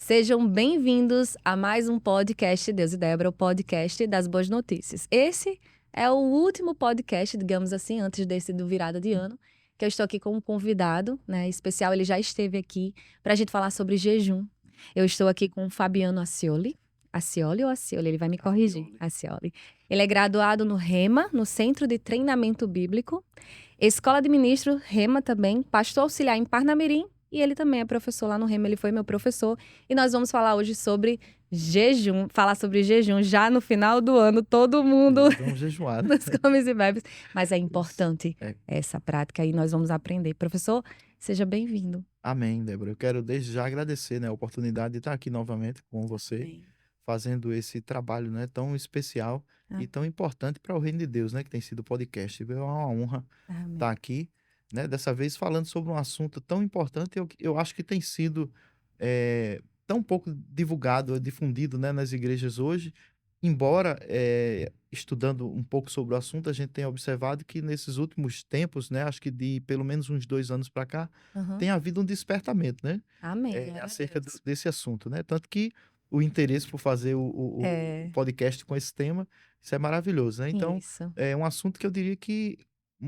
Sejam bem-vindos a mais um podcast Deus e Débora, o podcast das boas notícias. Esse é o último podcast, digamos assim, antes desse do virada de ano, que eu estou aqui com um convidado, né, especial. Ele já esteve aqui para a gente falar sobre jejum. Eu estou aqui com o Fabiano Acioli. Acioli ou Acioli? Ele vai me corrigir. Acioli. Ele é graduado no REMA, no Centro de Treinamento Bíblico, Escola de Ministro, REMA também, pastor auxiliar em Parnamirim, e ele também é professor lá no REMA, ele foi meu professor. E nós vamos falar hoje sobre jejum, falar sobre jejum já no final do ano, todo mundo Vamos jejuar. nos comes e bebes. Mas é importante É. essa prática e nós vamos aprender. Professor, seja bem-vindo. Amém, Débora. Eu quero desde já agradecer, né, a oportunidade de estar aqui novamente com você, Amém. fazendo esse trabalho, né, tão especial e tão importante para o reino de Deus, né, que tem sido o podcast. É uma honra Amém. estar aqui, né, dessa vez falando sobre um assunto tão importante. Eu acho que tem sido tão pouco divulgado, difundido, né, nas igrejas hoje. Embora, estudando um pouco sobre o assunto, a gente tenha observado que nesses últimos tempos, né, acho que de pelo menos uns 2 anos para cá, Uhum. tem havido um despertamento, né, Amém. Glória a acerca Deus. desse assunto, né? Tanto que o interesse por fazer o É. podcast com esse tema, isso é maravilhoso, né? Então, Isso. é um assunto que eu diria que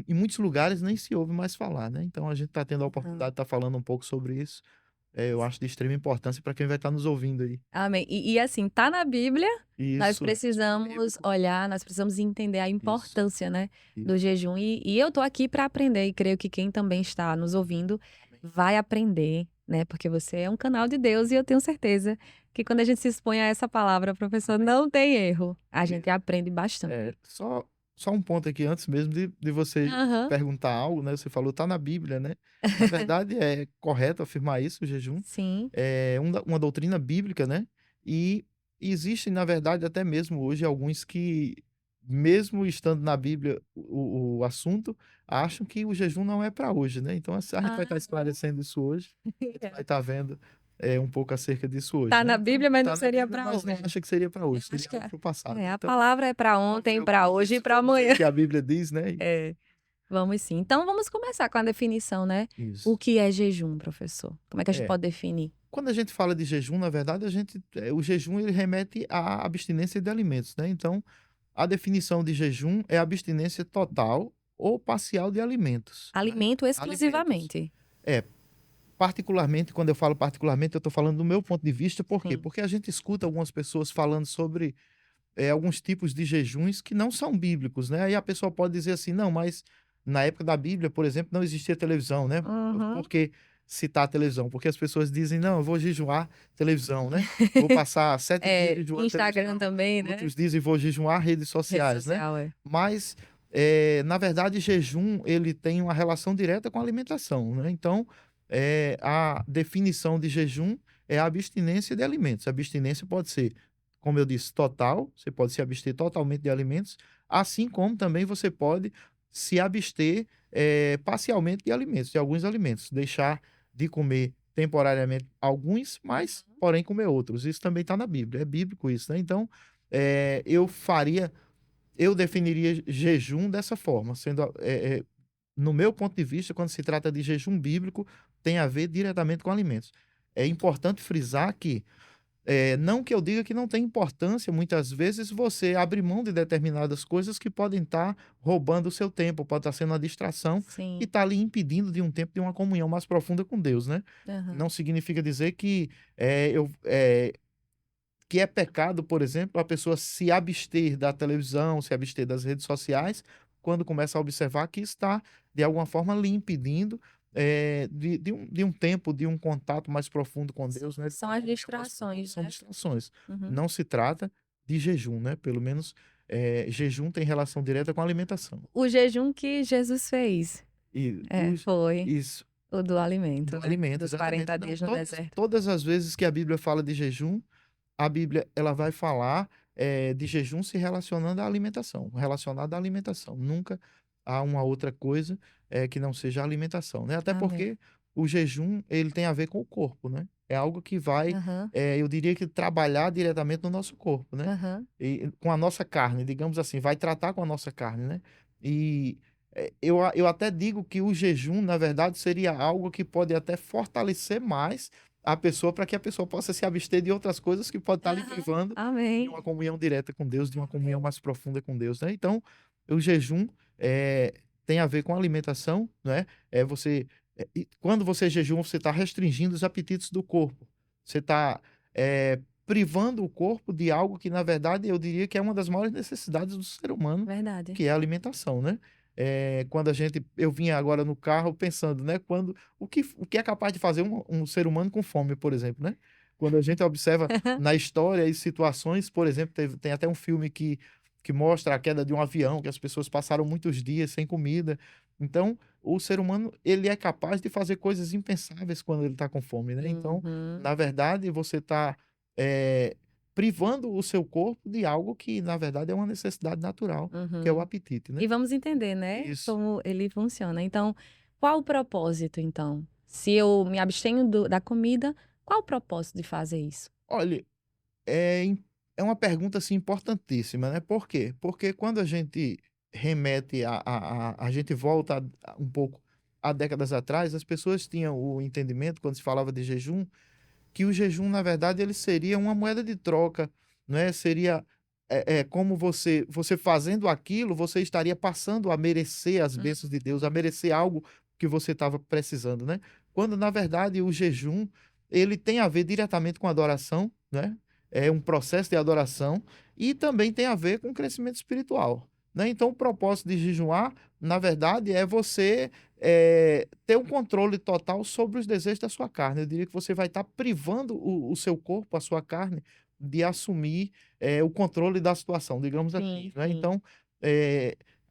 em muitos lugares nem se ouve mais falar, né? Então, a gente está tendo a oportunidade de estar falando um pouco sobre isso. Eu acho de extrema importância para quem vai estar nos ouvindo aí. Amém. E assim, tá na Bíblia, nós Isso, precisamos olhar, nós precisamos entender a importância, né, do isso. jejum. E eu tô aqui para aprender e creio que quem também está nos ouvindo vai aprender, né, porque você é um canal de Deus e eu tenho certeza que quando a gente se expõe a essa palavra, professor, não tem erro. A gente aprende bastante. Só um ponto aqui antes mesmo de você Aham. perguntar algo, né? Você falou, tá na Bíblia, né? Na verdade, é correto afirmar isso, o jejum. Sim. É uma doutrina bíblica, né? E existem, na verdade, até mesmo hoje, alguns que, mesmo estando na Bíblia o assunto, acham que o jejum não é para hoje, né? Então, a gente vai estar esclarecendo isso hoje. A gente vai estar vendo um pouco acerca disso hoje, Tá né? na Bíblia, mas Tá não na seria Bíblia, para mas não hoje. acha que seria para hoje, Acho seria que algo para o passado. a Então, palavra é para vamos ver ontem, o para hoje e isso, para vamos ver amanhã. o que a Bíblia diz, né? É. Vamos sim. Então vamos começar com a definição, né? Isso. O que é jejum, professor? Como é que a gente É. pode definir? Quando a gente fala de jejum, na verdade, o jejum ele remete à abstinência de alimentos, né? Então, a definição de jejum é abstinência total ou parcial de alimentos, né? Alimento Alimentos. exclusivamente. É, particularmente, quando eu falo particularmente, eu estou falando do meu ponto de vista, por quê? Sim. Porque a gente escuta algumas pessoas falando sobre alguns tipos de jejuns que não são bíblicos, né? Aí a pessoa pode dizer assim, não, mas na época da Bíblia, por exemplo, não existia televisão, né? Uhum. Por que citar a televisão? Porque as pessoas dizem, não, eu vou jejuar televisão, né? Vou passar 7 dias jejuando Instagram televisão. também, né? Outros dizem, vou jejuar redes Rede sociais, né? social, é. Mas, na verdade, jejum, ele tem uma relação direta com a alimentação, né? Então, a definição de jejum é a abstinência de alimentos. A abstinência pode ser, como eu disse, total, você pode se abster totalmente de alimentos, assim como também você pode se abster parcialmente de alimentos, de alguns alimentos, deixar de comer temporariamente alguns, mas porém comer outros. Isso também está na Bíblia, é bíblico isso, né? Então, eu definiria jejum dessa forma, sendo, no meu ponto de vista, quando se trata de jejum bíblico, tem a ver diretamente com alimentos. É importante frisar que não que eu diga que não tem importância, muitas vezes você abre mão de determinadas coisas que podem estar roubando o seu tempo, pode estar sendo uma distração e Sim. está ali impedindo de um tempo de uma comunhão mais profunda com Deus, né? Aham. Não significa dizer que que é pecado, por exemplo, a pessoa se abster da televisão, se abster das redes sociais, quando começa a observar que está, de alguma forma, lhe impedindo de um tempo, de um contato mais profundo com Deus, né? São as distrações, São né? distrações. Uhum. Não se trata de jejum, né? Pelo menos jejum tem relação direta com a alimentação. O jejum que Jesus fez. E Foi isso, o do alimento, do né? alimento, Dos exatamente. 40 Não, dias no deserto. todas as vezes que a Bíblia fala de jejum, a Bíblia ela vai falar de jejum se relacionando à alimentação, relacionado à alimentação. Nunca há uma outra coisa que não seja a alimentação, né? Até Amém. porque o jejum ele tem a ver com o corpo, né? É algo que vai, Aham. eu diria que trabalhar diretamente no nosso corpo, né? Aham. E com a nossa carne, digamos assim, vai tratar com a nossa carne, né? E eu até digo que o jejum, na verdade, seria algo que pode até fortalecer mais a pessoa para que a pessoa possa se abster de outras coisas que pode estar lhe privando de Amém. uma comunhão direta com Deus, de uma comunhão mais profunda com Deus, né? Então, o jejum tem a ver com alimentação, né? Quando você jejuma, você está restringindo os apetites do corpo. Você está privando o corpo de algo que, na verdade, eu diria que é uma das maiores necessidades do ser humano, Verdade. que é a alimentação, né? Quando eu vinha agora no carro pensando, né? O que é capaz de fazer um ser humano com fome, por exemplo, né? Quando a gente observa na história e situações, por exemplo, tem até um filme que mostra a queda de um avião, que as pessoas passaram muitos dias sem comida. Então, o ser humano, ele é capaz de fazer coisas impensáveis quando ele está com fome, né? Então, Uhum, na verdade, você está privando o seu corpo de algo que, na verdade, é uma necessidade natural, que é o uhum. apetite, né? E vamos entender, né, Isso. como ele funciona. Então, qual o propósito, então? Se eu me abstenho da comida, qual o propósito de fazer isso? Olha, é uma pergunta assim, importantíssima, né? Por quê? Porque quando a gente remete a gente volta um pouco a décadas atrás, as pessoas tinham o entendimento, quando se falava de jejum, que o jejum, na verdade, ele seria uma moeda de troca, né? Seria como você fazendo aquilo, você estaria passando a merecer as bênçãos de Deus, a merecer algo que você estava precisando, né? Quando, na verdade, o jejum, ele tem a ver diretamente com adoração, né? É um processo de adoração e também tem a ver com crescimento espiritual, né? Então, o propósito de jejuar, na verdade, é você ter um controle total sobre os desejos da sua carne. Eu diria que você vai estar privando o seu corpo, a sua carne, de assumir o controle da situação, digamos Sim, assim, né? sim. Então,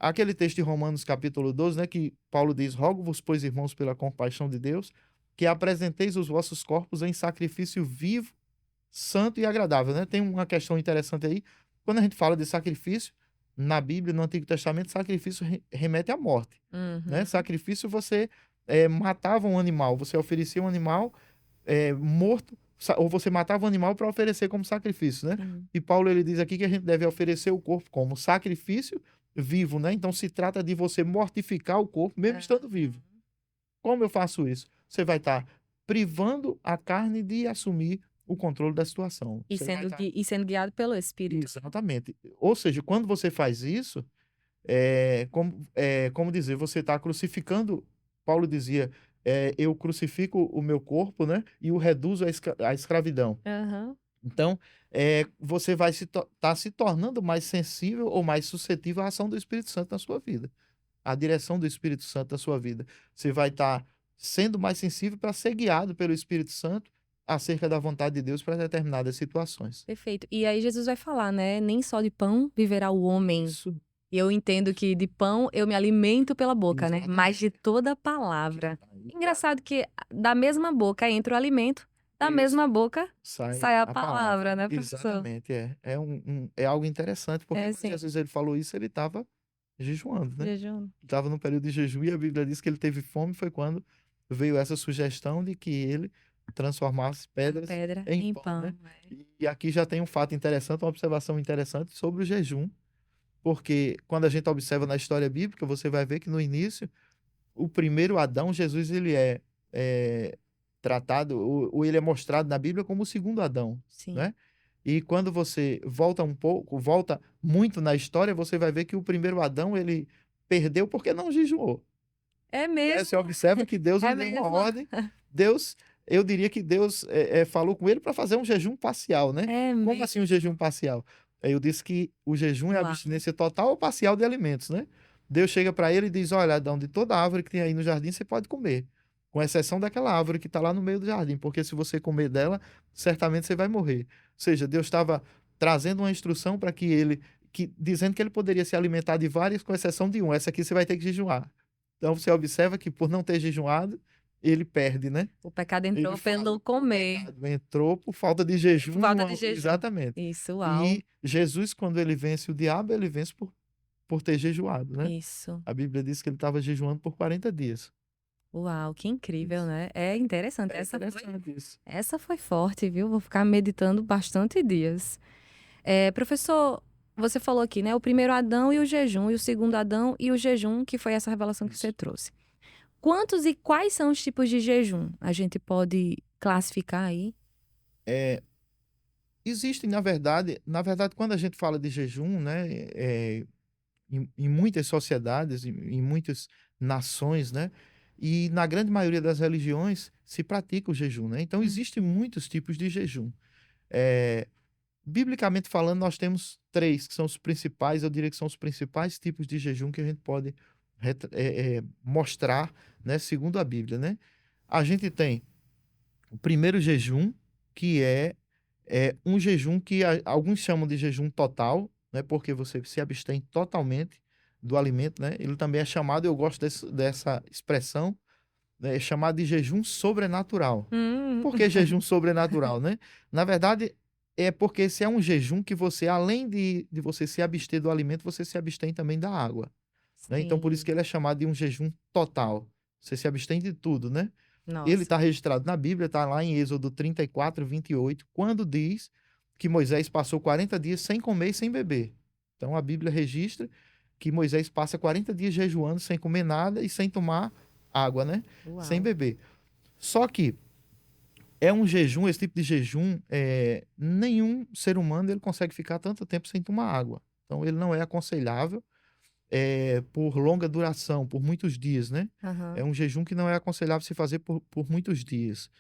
aquele texto de Romanos capítulo 12, né, que Paulo diz: "Rogo-vos, pois, irmãos, pela compaixão de Deus, que apresenteis os vossos corpos em sacrifício vivo, santo e agradável", né? Tem uma questão interessante aí, quando a gente fala de sacrifício, na Bíblia, no Antigo Testamento, sacrifício remete à morte, né? Uhum. Sacrifício você matava um animal, você oferecia um animal morto, ou você matava um animal para oferecer como sacrifício, né? Sim. E Paulo ele diz aqui que a gente deve oferecer o corpo como sacrifício vivo, né? Então se trata de você mortificar o corpo mesmo estando vivo. Aham. Como eu faço isso? Você vai estar privando a carne de assumir o controle da situação. E Você vai sendo estar guiado pelo Espírito. exatamente. Ou seja, quando você faz isso, como dizer, você está crucificando. Paulo dizia: eu crucifico o meu corpo, né? E o reduzo à escravidão. Aham. Então, você vai estar se tornando mais sensível ou mais suscetível à ação do Espírito Santo na sua vida, à direção do Espírito Santo na sua vida. Você vai estar sendo mais sensível para ser guiado pelo Espírito Santo acerca da vontade de Deus para determinadas situações. Perfeito. E aí Jesus vai falar, né, nem só de pão viverá o homem. Isso, E eu entendo que de pão eu me alimento pela boca, né, mas de exatamente. toda palavra. Aí tá. Engraçado que da mesma boca entra o alimento, da Isso. mesma boca Sai sai a a palavra. palavra, né, professor? Exatamente, é algo interessante, porque É quando assim, Jesus ele falou isso, ele estava jejuando, né. jejum, Estava no período de jejum e a Bíblia diz que ele teve fome, foi quando veio essa sugestão de que ele transformasse a pedras pedra em em pão, né. pão. É. E aqui já tem um fato interessante, uma observação interessante sobre o jejum, porque quando a gente observa na história bíblica, você vai ver que no início, o primeiro Adão, Jesus, ele é tratado ou ele é mostrado na Bíblia como o segundo Adão, Sim. né. E quando você volta muito na história, você vai ver que o primeiro Adão, ele perdeu porque não jejuou, É né. mesmo, Você observa que Deus é lhe deu uma mesmo. ordem, Deus eu diria que Deus, falou com ele para fazer um jejum parcial, né. É Como assim um mesmo. jejum parcial? Eu disse que o jejum é a Uau. abstinência total ou parcial de alimentos, né. Deus chega para ele e diz: "Olha, Adão, de toda árvore que tem aí no jardim você pode comer, com exceção daquela árvore que está lá no meio do jardim, porque se você comer dela, certamente você vai morrer". Ou seja, Deus estava trazendo uma instrução para que ele dizendo que ele poderia se alimentar de várias, com exceção de um, essa aqui você vai ter que jejuar. Então você observa que por não ter jejuado, ele perde, né. O pecado Ele entrou fala: pelo "O comer, pecado entrou por falta de jejum", falta de jejum. exatamente. Isso, uau. E Jesus, quando ele vence o diabo, ele vence por ter jejuado, né. Isso. A Bíblia diz que ele estava jejuando por 40 dias. Uau, que incrível, Isso. né? É interessante. É interessante isso. Essa foi forte, viu? Vou ficar meditando bastante dias. Professor, você falou aqui, né? O primeiro Adão e o jejum, e o segundo Adão e o jejum, que foi essa revelação que você Isso. trouxe. Quantos e quais são os tipos de jejum a gente pode classificar aí? Existem, na verdade, quando a gente fala de jejum, né, em muitas sociedades, em muitas nações, né, e na grande maioria das religiões se pratica o jejum, né? Então, Hum. existem muitos tipos de jejum. Eh, Biblicamente falando, nós temos três que são os principais, eu diria que são os principais tipos de jejum que a gente pode mostrar, né, segundo a Bíblia, né? A gente tem o primeiro jejum, que é um jejum que alguns chamam de jejum total, né? Porque você se abstém totalmente do alimento, né? Ele também é chamado, eu gosto dessa expressão, né? É chamado de jejum sobrenatural. Hum. Por que jejum sobrenatural, né? Na verdade, é porque esse é um jejum que você, além de você se abster do alimento, você se abstém também da água, né? Então, por isso que Sim. ele é chamado de um jejum total. Você se abstém de tudo, né? Ele Nossa. está registrado na Bíblia, está lá em Êxodo 34, 28, quando diz que Moisés passou 40 dias sem comer e sem beber. Então a Bíblia registra que Moisés passa 40 dias jejuando sem comer nada e sem tomar água, né? Sem Uau. beber. Só que é um jejum, esse tipo de jejum, nenhum ser humano ele consegue ficar tanto tempo sem tomar água. Então ele não é aconselhável por longa duração, por muitos dias, né? É Aham. um jejum que não é aconselhável se fazer por muitos dias.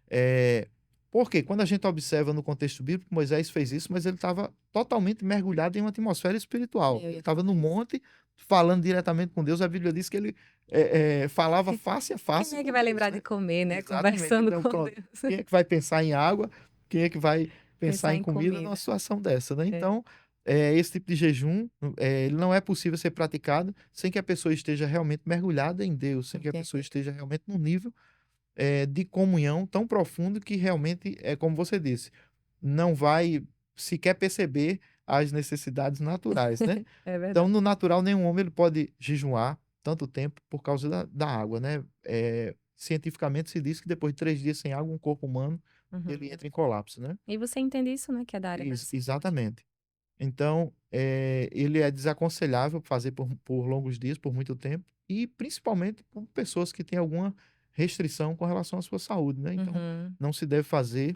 É, porque quando a gente observa no contexto bíblico, Moisés fez isso, mas ele estava totalmente mergulhado em uma atmosfera espiritual. Eu Ele ia estava falar no isso. monte, falando diretamente com Deus. A Bíblia diz que ele falava face a Quem face é que com vai Deus, lembrar de né? comer, né? Exatamente. Conversando Então, com pronto. Deus. Quem é que vai pensar em água? Quem é que vai pensar Pensar em em comida numa comida. situação dessa, né? É. Então, esse tipo de jejum, ele não é possível ser praticado sem que a pessoa esteja realmente mergulhada em Deus, sem que a pessoa Entendi. esteja realmente num nível de comunhão tão profundo que realmente, é como você disse, não vai sequer perceber as necessidades naturais, né? É Então, verdade. no natural, nenhum homem ele pode jejuar tanto tempo por causa da água, né? Cientificamente se diz que depois de 3 dias sem água, um corpo humano ele Uhum. entra em colapso, né? E você entende isso, né, que é da área da saúde. Exatamente. Então, ele é desaconselhável fazer por longos dias, por muito tempo, e principalmente por pessoas que têm alguma restrição com relação à sua saúde, né? Então, Uhum. não se deve fazer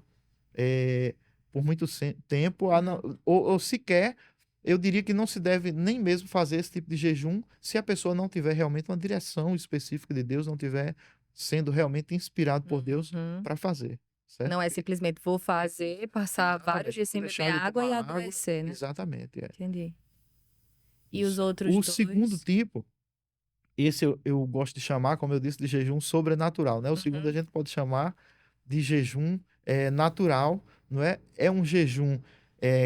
eh, por muito tempo, Uhum. ou sequer, eu diria que não se deve nem mesmo fazer esse tipo de jejum se a pessoa não tiver realmente uma direção específica de Deus, não tiver sendo realmente inspirado por Deus Uhum. para fazer, certo? Não é simplesmente vou fazer, passar vários Exatamente. dias Vou sem beber deixar de água tomar e água. adoecer, né? Exatamente, Entendi. E os isso. outros O segundo dois? tipo, esse eu gosto de chamar, como eu disse, de jejum sobrenatural, né? O segundo a Uhum. gente pode chamar de jejum natural, não é? É um jejum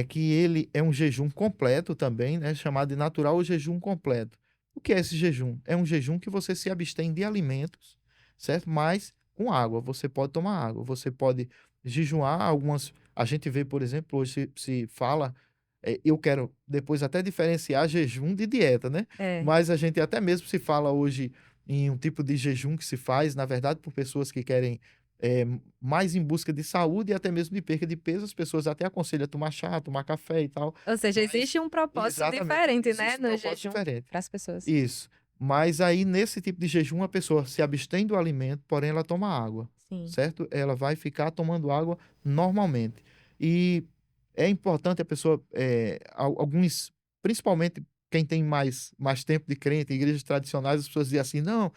que ele é um jejum completo também, né? Chamado de natural ou jejum completo. O que é esse jejum? É um jejum que você se abstém de alimentos, certo? Mas com água. Você pode tomar água. Você pode jejuar algumas. A gente vê, por exemplo, hoje se fala. Eu quero depois até diferenciar jejum de dieta, né? É. Mas a gente até mesmo se fala hoje em um tipo de jejum que se faz, na verdade, por pessoas que querem mais em busca de saúde e até mesmo de perca de peso. As pessoas até aconselham a tomar chá, tomar café e tal. Ou seja, Mas, existe um propósito exatamente, diferente, né, existe um no propósito jejum diferente. para as pessoas. Isso. Mas aí, nesse tipo de jejum, a pessoa se abstém do alimento, porém ela toma água, Sim. certo? Ela vai ficar tomando água normalmente. E é importante a pessoa, alguns, principalmente quem tem mais tempo de crente, em igrejas tradicionais, as pessoas dizem assim: não,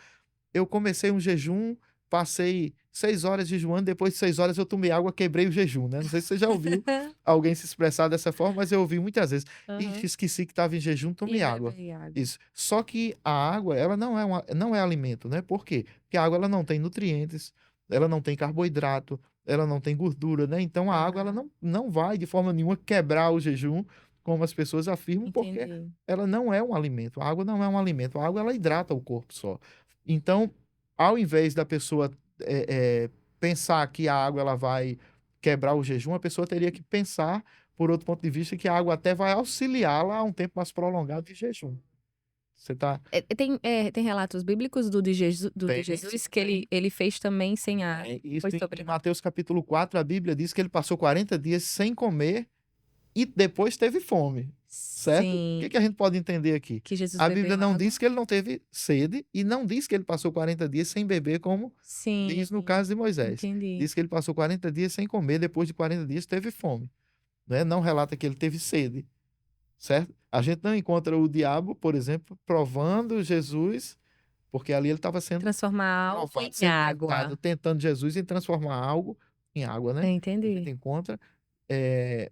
eu comecei um jejum, passei 6 horas jejuando, depois de 6 horas eu tomei água, quebrei o jejum, né? Não sei se você já ouviu alguém se expressar dessa forma, mas eu ouvi muitas vezes. Ixi, Aham. esqueci que estava em jejum, E tomei água. bebe água. Isso. Só que a água, ela não é alimento, né? Por quê? Porque a água ela não tem nutrientes, ela não tem carboidrato, ela não tem gordura, né? Então a água ela Aham. não vai de forma nenhuma quebrar o jejum, como as pessoas afirmam, porque Entendi. ela não é um alimento. A água não é um alimento. A água ela hidrata o corpo só. Então, ao invés da pessoa pensar que a água ela vai quebrar o jejum, a pessoa teria que pensar, por outro ponto de vista, que a água até vai auxiliá-la a um tempo mais prolongado de jejum. Você tá. Tem relatos bíblicos do de Tem, sim, Jesus que tem. ele fez também sem água. Isso Foi em sobrenatural. Mateus capítulo 4, a Bíblia diz que ele passou 40 dias sem comer e depois teve fome, certo? O Sim. que a gente pode entender aqui? Que Jesus A bebeu Bíblia não água. diz que ele não teve sede e não diz que ele passou 40 dias sem beber, como Sim, diz no caso de Moisés. entendi. Diz que ele passou 40 dias sem comer, depois de 40 dias teve fome. Né? Não relata que ele teve sede, certo? A gente não encontra o diabo, por exemplo, provando Jesus, porque ali ele estava sendo Transformar algo provado, em sendo tentado, água. tentando Jesus em transformar algo em água, né? A gente Entendi, encontra eh,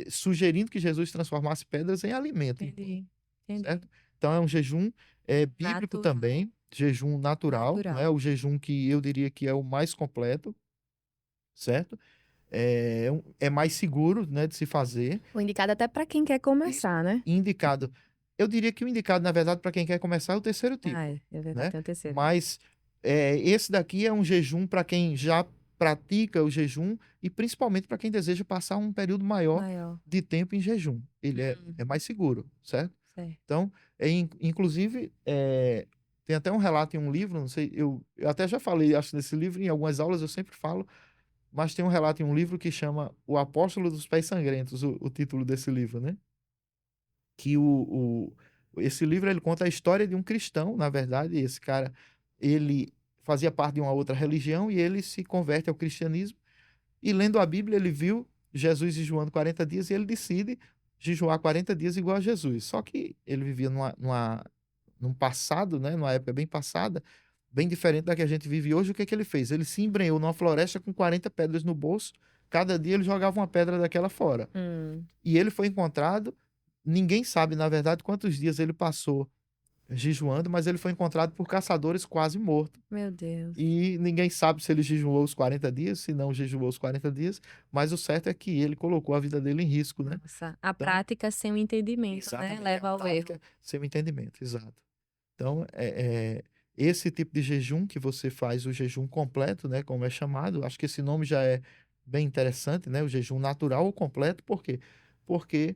sugerindo que Jesus transformasse pedras em alimento, entendi, entendi. certo? Então é um jejum bíblico Natural, também, jejum natural, não é natural. o jejum que eu diria que é o mais completo, certo? É mais seguro, né, de se fazer. O indicado até para quem quer Isso. começar, né? Indicado. Eu diria que o indicado, na verdade, para quem quer começar é o terceiro Ah, tipo, é verdade, né? tem o terceiro. Mas esse daqui é um jejum para quem já pratica o jejum e principalmente para quem deseja passar um período maior Maior. de tempo em jejum. Ele é mais Uhum, seguro, certo? certo. Então, inclusive, tem até um relato em um livro, não sei, eu até já falei, acho, desse livro, em algumas aulas eu sempre falo, mas tem um relato em um livro que chama O Apóstolo dos Pés Sangrentos, o título desse livro, né? Que esse livro ele conta a história de um cristão, na verdade, esse cara, ele fazia parte de uma outra religião e ele se converte ao cristianismo e lendo a Bíblia ele viu Jesus jejuando 40 dias e ele decide jejuar 40 dias igual a Jesus. Só que ele vivia num passado, né, numa época bem passada, bem diferente da que a gente vive hoje. O que é que ele fez? Ele se embrenhou numa floresta com 40 pedras no bolso. Cada dia ele jogava uma pedra daquela fora. Hum, E ele foi encontrado. Ninguém sabe, na verdade, quantos dias ele passou jejuando, mas ele foi encontrado por caçadores quase morto. meu Deus. E ninguém sabe se ele jejuou os 40 dias, se não jejuou os 40 dias, mas o certo é que ele colocou a vida dele em risco, né? Nossa, a Então, prática sem o entendimento, né? exatamente, a Leva ao erro. prática sem o entendimento, exato. Então, esse tipo de jejum que você faz, o jejum completo, né, como é chamado, acho que esse nome já é bem interessante, né, o jejum natural ou completo, por quê? Porque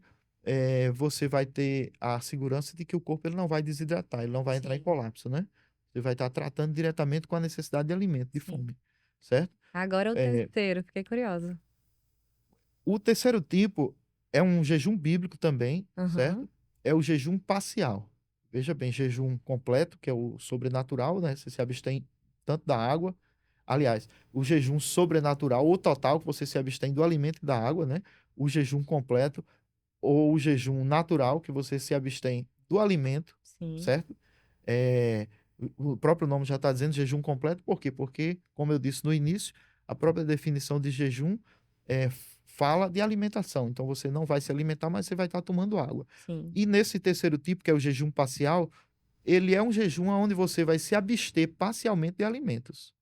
você vai ter a segurança de que o corpo ele não vai desidratar, ele não vai entrar em Sim, colapso, né? Você vai estar tratando diretamente com a necessidade de alimento, de sim. fome, certo? Agora o É, terceiro, fiquei curiosa. o terceiro tipo é um jejum bíblico também, Aham, certo? É o jejum parcial. Veja bem, jejum completo, que é o sobrenatural, né? Você se abstém tanto da água. Aliás, o jejum sobrenatural ou total, que você se abstém do alimento e da água, né? O jejum completo ou o jejum natural, que você se abstém do alimento, sim, certo? É, o próprio nome já está dizendo jejum completo, por quê? Porque, como eu disse no início, a própria definição de jejum fala de alimentação. Então, você não vai se alimentar, mas você vai estar tomando água. sim. E nesse terceiro tipo, que é o jejum parcial, ele é um jejum onde você vai se abster parcialmente de alimentos,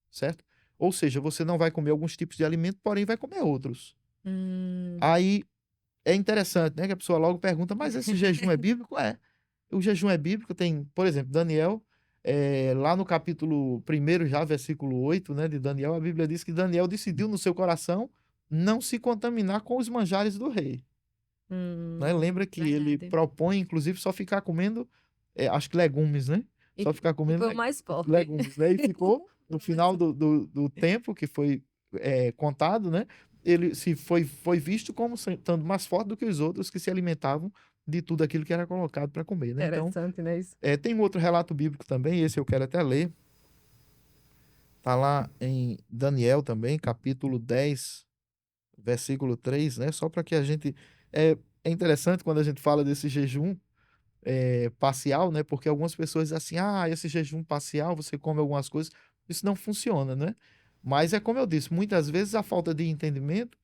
certo? Ou seja, você não vai comer alguns tipos de alimento, porém vai comer outros. Hum, Aí é interessante, né? Que a pessoa logo pergunta, mas esse jejum é bíblico? É. O jejum é bíblico, tem, por exemplo, Daniel, lá no capítulo 1 já, versículo 8, né, de Daniel, a Bíblia diz que Daniel decidiu no seu coração não se contaminar com os manjares do rei, né? Lembra que ele verdade. propõe, inclusive, só ficar comendo, acho que legumes, né? E, Só ficar e comendo foi o mais forte. legumes, né? E ficou, no Foi o mais final forte. do tempo que foi contado, né? Ele se foi visto como estando mais forte do que os outros que se alimentavam de tudo aquilo que era colocado para comer, né? Então, Interessante, né? Isso. tem um outro relato bíblico também, esse eu quero até ler. Tá lá em Daniel também, capítulo 10, versículo 3, né? Só para que a gente. É interessante quando a gente fala desse jejum parcial, né? Porque algumas pessoas dizem assim: ah, esse jejum parcial, você come algumas coisas. Isso não funciona, né? Mas é como eu disse, muitas vezes a falta de entendimento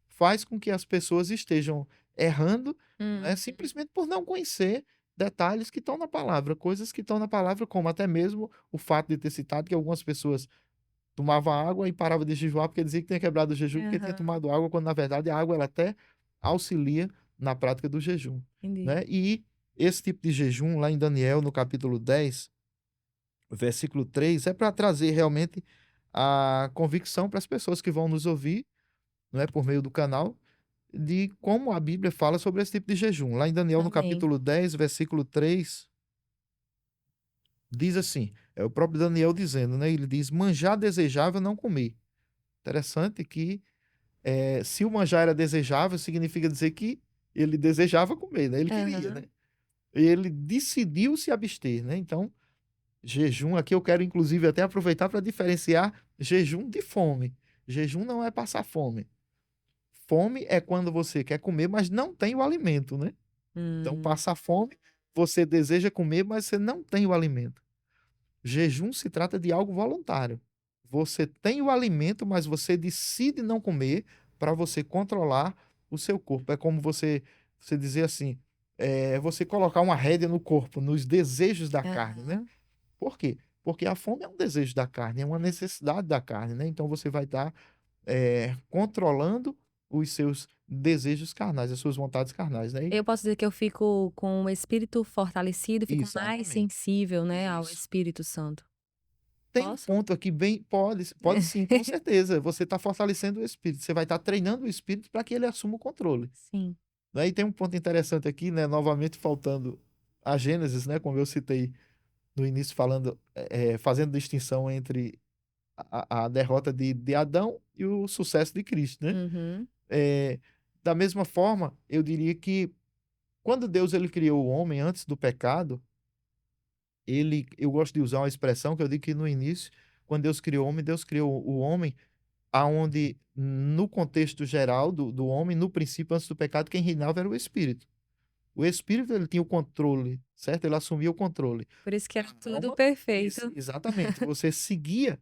faz com que as pessoas estejam errando, né? Hum, Simplesmente por não conhecer detalhes que estão na palavra, coisas que estão na palavra, como até mesmo o fato de ter citado que algumas pessoas tomavam água e paravam de jejuar porque dizia que tinha quebrado o jejum porque tinha aham, tomado água, quando na verdade a água ela até auxilia na prática do jejum, entendi. né? E esse tipo de jejum lá em Daniel, no capítulo 10, versículo 3, é para trazer realmente a convicção para as pessoas que vão nos ouvir, não é, por meio do canal, de como a Bíblia fala sobre esse tipo de jejum. Lá em Daniel, no Amém. capítulo 10, versículo 3, diz assim, é o próprio Daniel dizendo, né? Ele diz: manjar desejável não comer. Interessante que se o manjar era desejável, significa dizer que ele desejava comer, né? Ele queria, Aham. né? Ele decidiu se abster, né? Então, jejum aqui eu quero inclusive até aproveitar para diferenciar jejum de fome. Jejum não é passar fome. Fome é quando você quer comer, mas não tem o alimento, né? Então, Hum. passar fome, você deseja comer, mas você não tem o alimento. Jejum se trata de algo voluntário. Você tem o alimento, mas você decide não comer para você controlar o seu corpo. É como você dizer assim, você colocar uma rédea no corpo, nos desejos da carne, né? Aham. Por quê? Porque a fome é um desejo da carne, é uma necessidade da carne, né? Então você vai estar controlando os seus desejos carnais, as suas vontades carnais, né? Eu posso dizer que eu fico com o espírito fortalecido, fico mais Exatamente. sensível, né, ao Isso. Espírito Santo. Tem um Posso? ponto aqui bem pode sim, com certeza. Você está fortalecendo o espírito, você vai estar treinando o espírito para que ele assuma o controle, Sim. né. E tem um ponto interessante aqui, né, novamente faltando a Gênesis, né, como eu citei no início falando, fazendo distinção entre a derrota de Adão e o sucesso de Cristo, né. Uhum. Eh, da mesma forma, eu diria que quando Deus ele criou o homem antes do pecado, eu gosto de usar uma expressão que eu digo que no início, quando Deus criou o homem, Deus criou o homem aonde no contexto geral do homem, no princípio, antes do pecado, quem reinava era o espírito. O espírito ele tinha o controle, certo? Ele assumia o controle. Por isso que era A tudo alma isso, perfeito. exatamente. Você seguia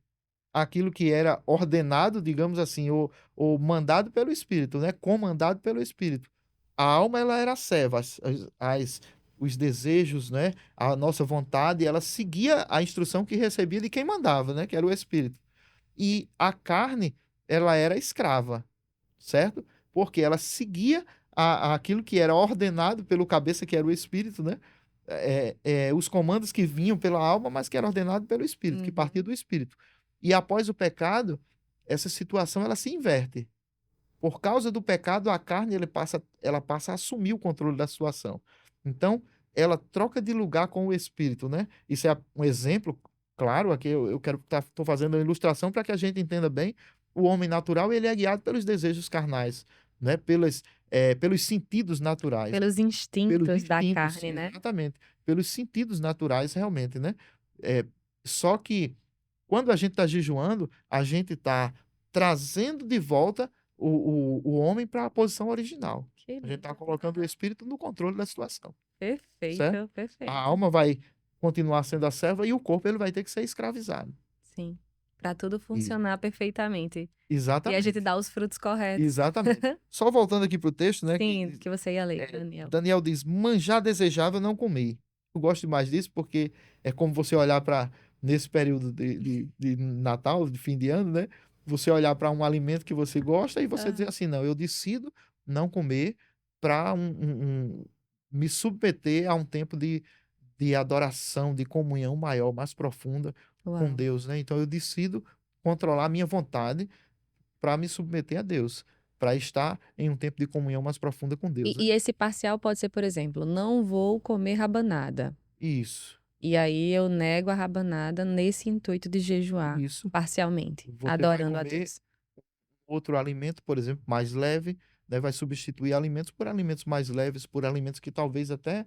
aquilo que era ordenado, digamos assim, ou mandado pelo espírito, né, comandado pelo espírito. A alma ela era serva, os desejos, né, a nossa vontade, ela seguia a instrução que recebia de quem mandava, né, que era o espírito. E a carne, ela era escrava, certo? Porque ela seguia aquilo que era ordenado pelo cabeça, que era o espírito, né? Os comandos que vinham pela alma, mas que era ordenado pelo espírito, que partia Uhum. do espírito. E após o pecado, essa situação ela se inverte. Por causa do pecado, a carne ela passa a assumir o controle da situação. Então, ela troca de lugar com o espírito, né? Isso é um exemplo, claro, aqui eu quero estou fazendo uma ilustração para que a gente entenda bem. O homem natural ele é guiado pelos desejos carnais, né? Pelos sentidos naturais, Pelos pelos instintos da instintos, carne, né. exatamente, pelos sentidos naturais realmente, né? É, só que quando a gente está jejuando, a gente está trazendo de volta o homem para a posição original. Que A gente está lindo. colocando o Aham. espírito no controle da situação, certo? Perfeito, A perfeito. alma vai continuar sendo a serva e o corpo ele vai ter que ser escravizado. Sim, para tudo Isso. funcionar perfeitamente. E a gente Exatamente, dá os frutos corretos. exatamente. Só voltando aqui para o texto, né, Sim, que você ia ler, Daniel. Daniel diz: "Manjar desejável não comi". Eu gosto mais disso porque é como você olhar para nesse período de Natal, de fim de ano, né, você olhar para um alimento que você gosta e você dizer Aham. assim: "Não, eu decido não comer para me submeter a um tempo de adoração, de comunhão maior, mais profunda com Uau. Deus", né. Então eu decido controlar a minha vontade para me submeter a Deus, para estar em um tempo de comunhão mais profunda com Deus, né. E esse parcial pode ser, por exemplo, não vou comer rabanada. Isso, E aí eu nego a rabanada nesse intuito de jejuar isso. parcialmente, Você vai adorando a comer Deus. outro alimento, por exemplo, mais leve, né, vai substituir alimentos por alimentos mais leves, por alimentos que talvez até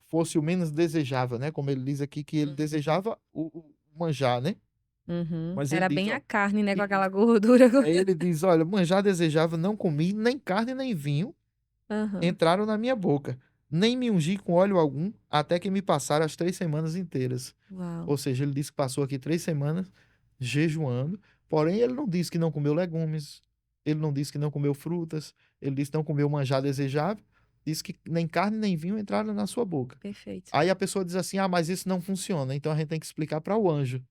fosse o menos desejável, né, como ele diz aqui que ele Uhum. desejava o manjar, né, Uhum. mas ele Era diz, bem a ó, carne, né, com aquela isso. gordura. Aí ele diz: "Olha, manjar desejável não comi, nem carne nem vinho Aham. entraram na minha boca, nem me ungi com óleo algum, até que me passaram as 3 semanas inteiras". Uau, Ou seja, ele disse que passou aqui 3 semanas jejuando, porém ele não disse que não comeu legumes, ele não disse que não comeu frutas, ele disse que não comeu manjar desejável, disse que nem carne nem vinho entraram na sua boca. perfeito. Aí a pessoa diz assim: "Ah, mas isso não funciona", então a gente tem que explicar para o anjo,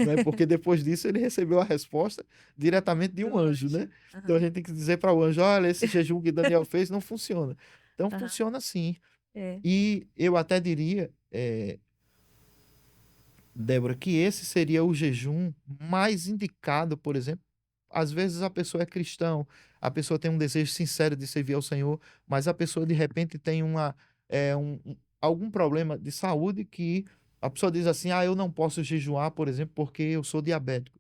né, porque depois disso ele recebeu a resposta diretamente de um Do anjo, né. anjo. Então a Aham. gente tem que dizer para o anjo: "Olha, esse jejum que Daniel fez não funciona". Então Aham. funciona sim. É. E eu até diria, Débora, que esse seria o jejum mais indicado, por exemplo. Às vezes a pessoa é cristão, a pessoa tem um desejo sincero de servir ao Senhor, mas a pessoa de repente tem algum problema de saúde que a pessoa diz assim: "Ah, eu não posso jejuar, por exemplo, porque eu sou diabético".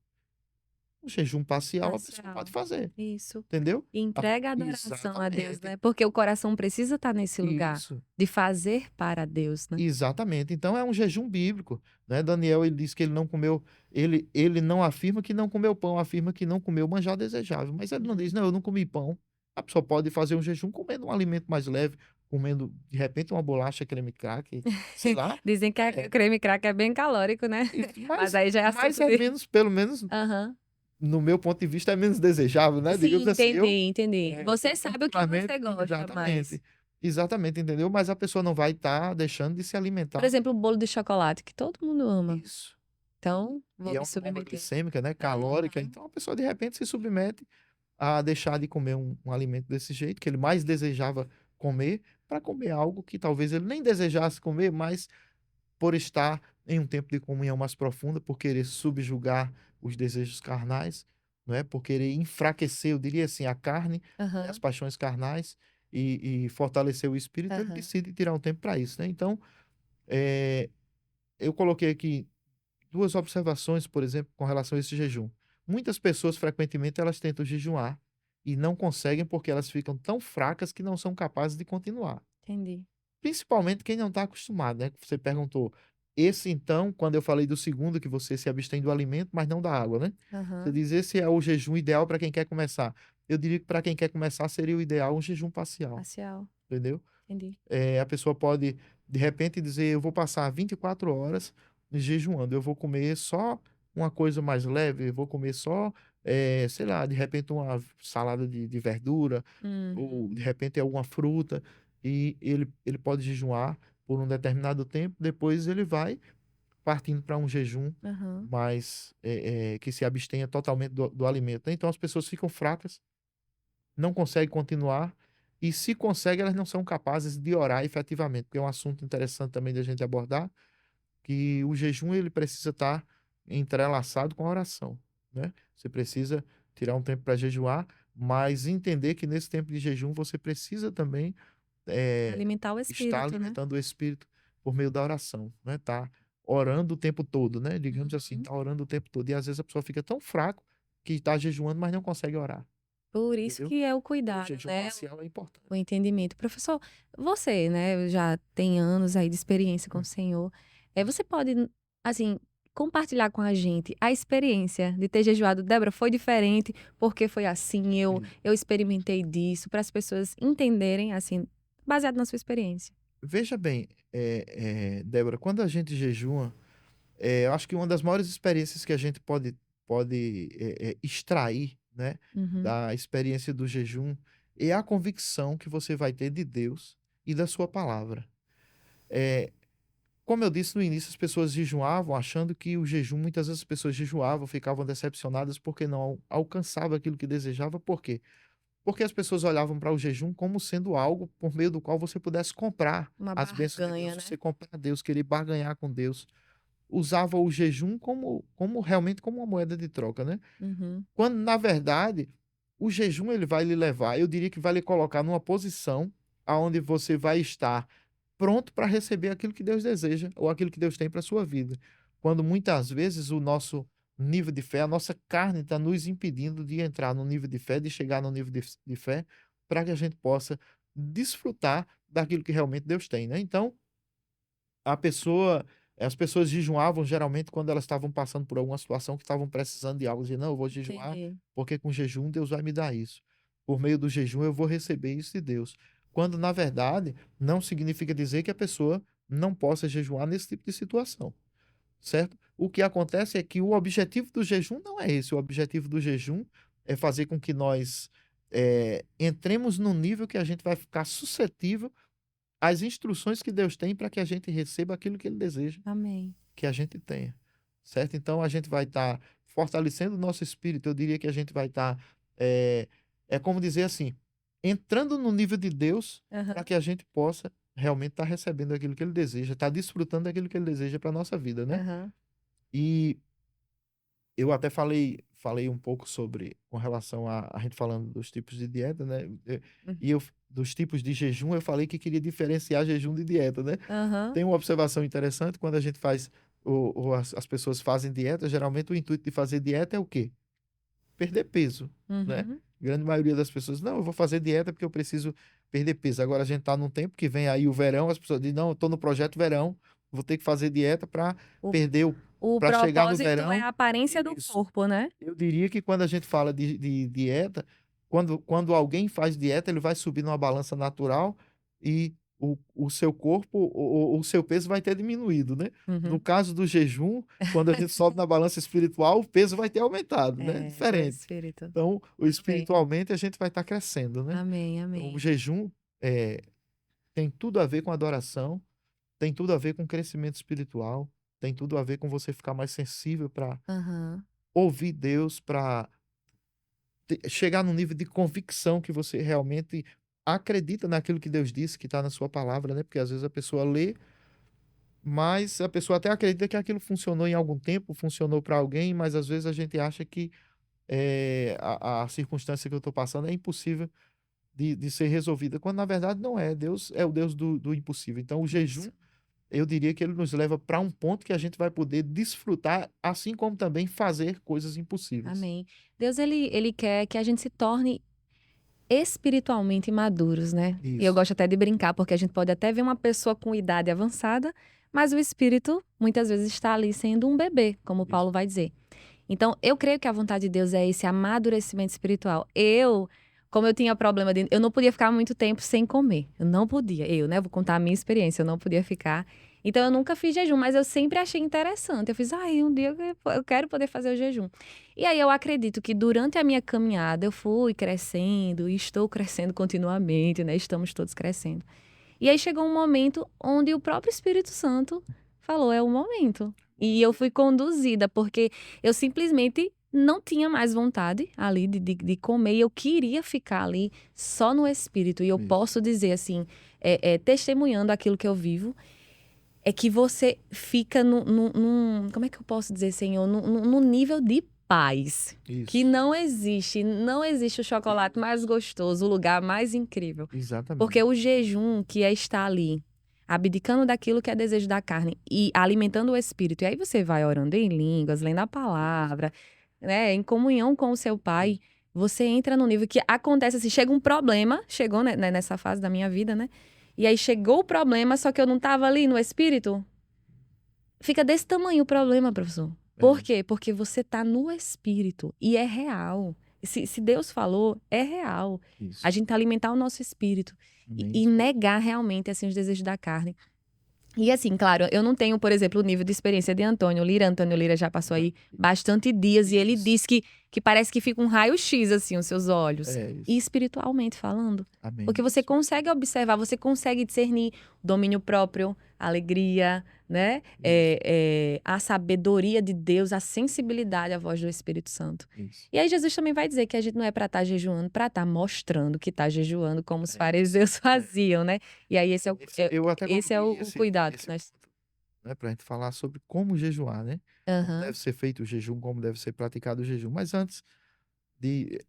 Um jejum parcial a pessoa Parcial. pode fazer, Isso. entendeu? E entrega a adoração a Deus, Exatamente. né? Porque o coração precisa estar nesse lugar Isso. de fazer para Deus, né? Exatamente. Então é um jejum bíblico, né? Daniel, ele diz que ele não comeu, ele não afirma que não comeu pão, afirma que não comeu manjar desejável, mas ele não diz, não, eu não comi pão. A pessoa pode fazer um jejum comendo um alimento mais leve, comendo de repente uma bolacha creme cracker, sei lá. Dizem que É, o creme cracker é bem calórico, né? Mas mas, aí já é mas assunto é de. menos, pelo menos Aham. no meu ponto de vista, é menos desejável, né? Sim, Digamos assim, entendi. Você eu sabe o que você particularmente, gosta mais. exatamente, exatamente, entendeu? Mas a pessoa não vai estar deixando de se Por alimentar. exemplo, o bolo de chocolate, que todo mundo ama. Isso. Então, E vou é me uma bomba submeter. glicêmica, né? Calórica. Uhum. Então a pessoa de repente se submete a deixar de comer um alimento desse jeito, que ele mais desejava comer, para comer algo que talvez ele nem desejasse comer, mas por estar em um tempo de comunhão mais profunda, por querer subjugar os desejos carnais, não é? Por querer enfraquecer, eu diria assim, a carne, né? As Aham. paixões carnais e fortalecer o espírito, ele Aham. decide tirar um tempo para isso, né? Então, eh, eu coloquei aqui duas observações, por exemplo, com relação a esse jejum. Muitas pessoas, frequentemente, elas tentam jejuar e não conseguem porque elas ficam tão fracas que não são capazes de continuar. Entendi. Principalmente quem não está acostumado, né? Que você perguntou. Esse, então, quando eu falei do segundo, que você se abstém do alimento, mas não da água, né? Você Aham. diz, esse é o jejum ideal para quem quer começar. Eu diria que para quem quer começar seria o ideal um jejum parcial, Parcial. entendeu? Entendi. A pessoa pode, de repente, dizer: eu vou passar 24 horas jejuando, eu vou comer só uma coisa mais leve, eu vou comer só, sei lá, de repente, uma salada de verdura, ou de Uhum. repente alguma fruta, e ele pode jejuar por um determinado tempo, depois ele vai partindo para um jejum Aham. mais, que se abstenha totalmente do alimento, né. Então as pessoas ficam fracas, não conseguem continuar, e se conseguem, elas não são capazes de orar efetivamente, porque é um assunto interessante também da gente abordar, que o jejum ele precisa estar entrelaçado com a oração, né. Você precisa tirar um tempo para jejuar, mas entender que nesse tempo de jejum você precisa também, Alimentar o estar espírito, né? alimentando o espírito por meio da oração, né, tá orando o tempo todo, né, digamos assim, Uhum. tá orando o tempo todo. E às vezes a pessoa fica tão fraco que está jejuando, mas não consegue orar, Por isso entendeu? que é o Então o cuidado, jejum né? parcial é importante. O entendimento. Professor, você, né, já tem anos aí de experiência com o Hum, Senhor. Você pode, assim, compartilhar com a gente a experiência de ter jejuado? Débora, foi diferente, porque foi assim, sim. eu experimentei disso, para as pessoas entenderem, assim, baseado na sua experiência. Veja bem, Débora, quando a gente jejua, eu acho que uma das maiores experiências que a gente pode, extrair, né, Uhum. da experiência do jejum, é a convicção que você vai ter de Deus e da sua palavra. Eh, Como eu disse no início, as pessoas jejuavam achando que o jejum, muitas vezes as pessoas jejuavam, ficavam decepcionadas porque não alcançavam aquilo que desejava. Por quê? Porque as pessoas olhavam para o jejum como sendo algo por meio do qual você pudesse comprar Uma as bênçãos de barganha, Deus, né? você comprar Deus, querer barganhar com Deus. Usava o jejum como realmente como uma moeda de troca, né. Uhum. Quando na verdade, o jejum ele vai lhe levar, eu diria que vai lhe colocar numa posição aonde você vai estar pronto para receber aquilo que Deus deseja ou aquilo que Deus tem para sua vida. Quando muitas vezes o nosso nível de fé, a nossa carne está nos impedindo de entrar no nível de fé, de chegar no nível de fé, para que a gente possa desfrutar daquilo que realmente Deus tem, né. Então, a pessoa as pessoas jejuavam geralmente quando elas estavam passando por alguma situação que estavam precisando de algo, diziam: "Não, eu vou jejuar, Entendi. porque com jejum Deus vai me dar isso. Por meio do jejum eu vou receber isso de Deus". Quando na verdade, não significa dizer que a pessoa não possa jejuar nesse tipo de situação, certo? O que acontece é que o objetivo do jejum não é esse, o objetivo do jejum é fazer com que nós, entremos num nível que a gente vai ficar suscetível as instruções que Deus tem para que a gente receba aquilo que Ele deseja Amém. que a gente tenha, certo? Então a gente vai estar fortalecendo o nosso espírito. Eu diria que a gente vai estar, é como dizer assim, entrando no nível de Deus para Aham. que a gente possa realmente estar recebendo aquilo que Ele deseja, estar desfrutando daquilo que Ele deseja para a nossa vida, né? Aham. E eu até falei um pouco sobre com relação a gente falando dos tipos de dieta, né, Uhum. e eu dos tipos de jejum, eu falei que queria diferenciar jejum de dieta, né. Aham. Tem uma observação interessante, quando a gente faz as pessoas fazem dieta, geralmente o intuito de fazer dieta é o quê? perder peso, né? Uhum. Grande maioria das pessoas, não, eu vou fazer dieta porque eu preciso perder peso. Agora a gente tá num tempo que vem aí o verão, as pessoas dizem, não, eu tô no projeto verão, vou ter que fazer dieta para O, perder o para chegar no propósito é verão. a aparência do Isso. corpo, né? Eu diria que quando a gente fala de dieta, quando alguém faz dieta, ele vai subir numa balança natural e o seu corpo, o seu peso vai ter diminuído, né? No Uhum. caso do jejum, quando a gente sobe na balança espiritual, o peso vai ter aumentado, né? É, do Diferente. espírito. Então, Amém. espiritualmente, a gente vai estar crescendo, né? Amém, Então, o amém. jejum tem tudo a ver com adoração, tem tudo a ver com crescimento espiritual, tem tudo a ver com você ficar mais sensível para Aham. ouvir Deus, para chegar num nível de convicção que você realmente acredita naquilo que Deus disse, que está na sua palavra, né? Porque às vezes a pessoa lê, mas a pessoa até acredita que aquilo funcionou em algum tempo, funcionou para alguém, mas às vezes a gente acha que a circunstância que eu estou passando é impossível de ser resolvida, quando na verdade não é. Deus é o Deus do impossível. Então o jejum, Isso. eu diria que ele nos leva para um ponto que a gente vai poder desfrutar, assim como também fazer coisas impossíveis. Amém. Deus, ele quer que a gente se torne espiritualmente maduros, né? E eu Isso. gosto até de brincar, porque a gente pode até ver uma pessoa com idade avançada, mas o espírito muitas vezes está ali sendo um bebê, como Isso. Paulo vai dizer. Então, eu creio que a vontade de Deus é esse amadurecimento espiritual. Como eu tinha problema de. Eu não podia ficar muito tempo sem comer. Eu não podia. Né? Vou contar a minha experiência. Eu não podia ficar. Então, eu nunca fiz jejum, mas eu sempre achei interessante. Eu fiz, um dia eu quero poder fazer o jejum. E aí, eu acredito que durante a minha caminhada, eu fui crescendo e estou crescendo continuamente, né? Estamos todos crescendo. E aí, chegou um momento onde o próprio Espírito Santo falou: é o momento. E eu fui conduzida, porque eu simplesmente não tinha mais vontade ali de comer. E eu queria ficar ali só no espírito. E eu Isso. posso dizer assim, testemunhando aquilo que eu vivo, é que você fica como é que eu posso dizer, Senhor? Num nível de paz. Que Isso. não existe o chocolate mais gostoso, o lugar mais incrível. Porque Exatamente. o jejum que é estar ali, abdicando daquilo que é desejo da carne e alimentando o espírito. E aí você vai orando em línguas, lendo a palavra, né, em comunhão com o seu pai. Você entra no nível que acontece assim, chega um problema, chegou, né, nessa fase da minha vida, né? E aí chegou o problema, só que eu não tava ali no espírito. Fica desse tamanho o problema, professor. Por É, quê? Porque você tá no espírito e é real. Se Deus falou, é real. A isso. gente alimentar o nosso espírito Amém. e negar realmente assim os desejos da carne. E assim, claro, eu não tenho, por exemplo, o nível de experiência de Antônio Lira. Antônio Lira já passou aí bastante dias e ele Isso. diz que parece que fica um raio-x, assim, os seus olhos. É E isso. espiritualmente falando. Amém. Porque você consegue observar, você consegue discernir domínio próprio, alegria, né? Isso. A sabedoria de Deus, a sensibilidade à voz do Espírito Santo. Isso. E aí Jesus também vai dizer que a gente não é para estar jejuando, para estar mostrando que está jejuando, como os É isso. fariseus faziam, né? E aí Eu até esse é coloquei o cuidado que esse nós. ponto, né, para a gente falar sobre como jejuar, né? Como Aham. deve ser feito o jejum, como deve ser praticado o jejum. Mas antes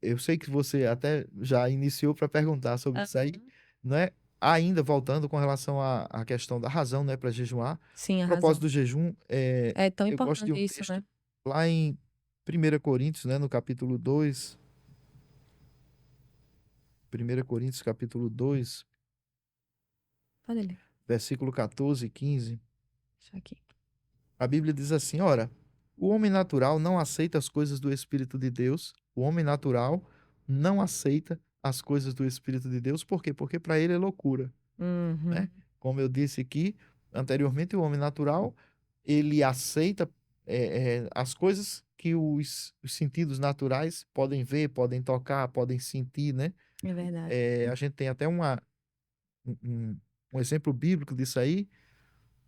eu sei que você até já iniciou para perguntar sobre isso aí, Aham. né? Ainda voltando com relação à questão da razão, né, para jejuar. Sim, A a propósito razão. do jejum, É tão eu gosto de importante um isso, texto né? lá em 1 Coríntios, né, no capítulo 2, 1 Coríntios, capítulo 2, Pode ler. versículo 14 e 15. Isso aqui. A Bíblia diz assim: ora, o homem natural não aceita as coisas do Espírito de Deus. O homem natural não aceita as coisas do Espírito de Deus. Por quê? Porque para ele é loucura, né? Uhum. Como eu disse aqui anteriormente, o homem natural, ele aceita as coisas que os sentidos naturais podem ver, podem tocar, podem sentir, né? É verdade. A gente tem até um, um um exemplo bíblico disso aí,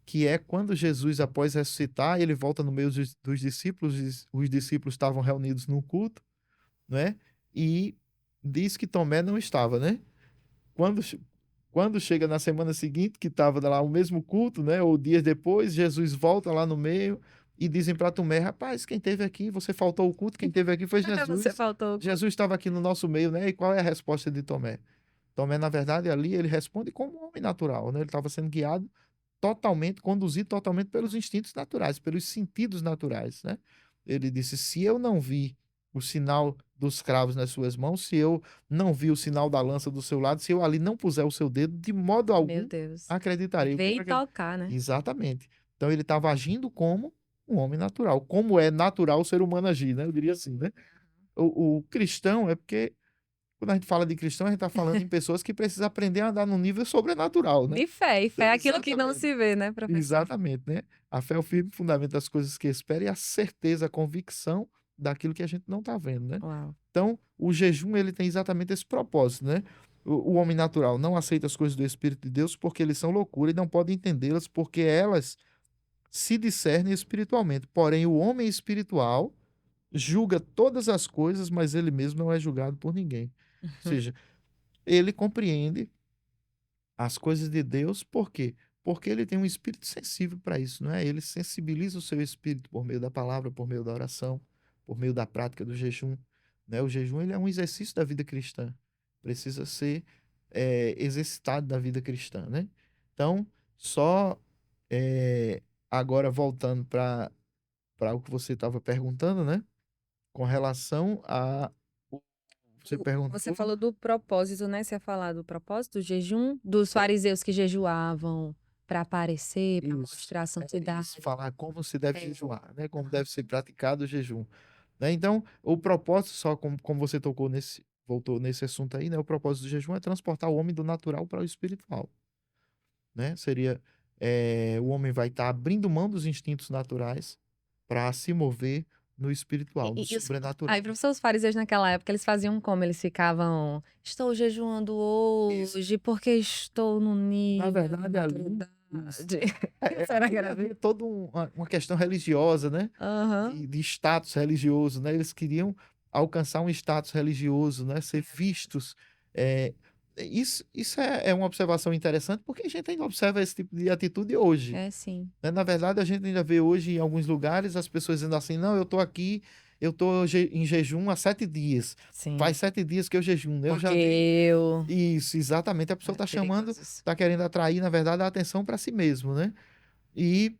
que é quando Jesus, após ressuscitar, ele volta no meio dos discípulos, os discípulos estavam reunidos num culto, né? E diz que Tomé não estava, né? Quando, quando chega na semana seguinte, que estava lá o mesmo culto, né? Ou dias depois, Jesus volta lá no meio e dizem para Tomé: rapaz, quem teve aqui, você faltou o culto, quem teve aqui foi Você Jesus. faltou. Jesus estava aqui no nosso meio, né? E qual é a resposta de Tomé? Tomé, na verdade, ali ele responde como um homem natural, né? Ele estava sendo guiado totalmente, conduzido totalmente pelos instintos naturais, pelos sentidos naturais, né? Ele disse: se eu não vi o sinal dos cravos nas suas mãos, se eu não vi o sinal da lança do seu lado, se eu ali não puser o seu dedo, de modo Meu algum Deus. acreditarei. O que Ver era e que ele... tocar, né? Exatamente. Então ele estava agindo como um homem natural, como é natural o ser humano agir, né? Eu diria assim, né? O cristão é porque, quando a gente fala de cristão, a gente está falando em pessoas que precisam aprender a andar num nível sobrenatural, né? De fé, e fé é aquilo que não Exatamente. se vê, né, professor? Exatamente, né? A fé é o firme fundamento das coisas que espera e a certeza, a convicção daquilo que a gente não está vendo, né? Uau. Então, o jejum ele tem exatamente esse propósito, né? O homem natural não aceita as coisas do Espírito de Deus porque eles são loucura e não pode entendê-las porque elas se discernem espiritualmente. Porém, o homem espiritual julga todas as coisas, mas ele mesmo não é julgado por ninguém. Ou seja, ele compreende as coisas de Deus, por quê? Porque ele tem um espírito sensível para isso, não é? Ele sensibiliza o seu espírito por meio da palavra, por meio da oração, por meio da prática do jejum, né? O jejum ele é um exercício da vida cristã, precisa ser exercitado da vida cristã, né? Então, só agora voltando para o que você estava perguntando, né? Com relação a você Você perguntou falou do propósito, né? Você ia falar do propósito do jejum, dos fariseus que jejuavam para aparecer, para isso, mostrar a santidade. isso, falar como se deve É. jejuar, né? Como deve ser praticado o jejum, né? Então, o propósito, só como você tocou voltou nesse assunto aí, né? O propósito do jejum é transportar o homem do natural para o espiritual, né? Seria, o homem vai estar abrindo mão dos instintos naturais para se mover no espiritual, no E os... sobrenatural. Aí, professor, os fariseus naquela época, eles faziam como? Eles ficavam, estou jejuando Isso. hoje porque estou no Na nível de verdade, ali, maturidade. isso. Será que Ali era assim? havia toda uma questão religiosa, né? Aham. De status religioso, né? Eles queriam alcançar um status religioso, né? Ser vistos. É, isso é uma observação interessante, porque a gente ainda observa esse tipo de atitude hoje, É, sim. né? Na verdade, a gente ainda vê hoje em alguns lugares as pessoas dizendo assim, não, eu estou aqui, eu estou em jejum há 7 dias. Sim. Faz 7 dias que eu jejum. Eu Porque já vi eu... isso, exatamente. A pessoa É está chamando, perigoso. está querendo atrair, na verdade, a atenção para si mesmo, né? E,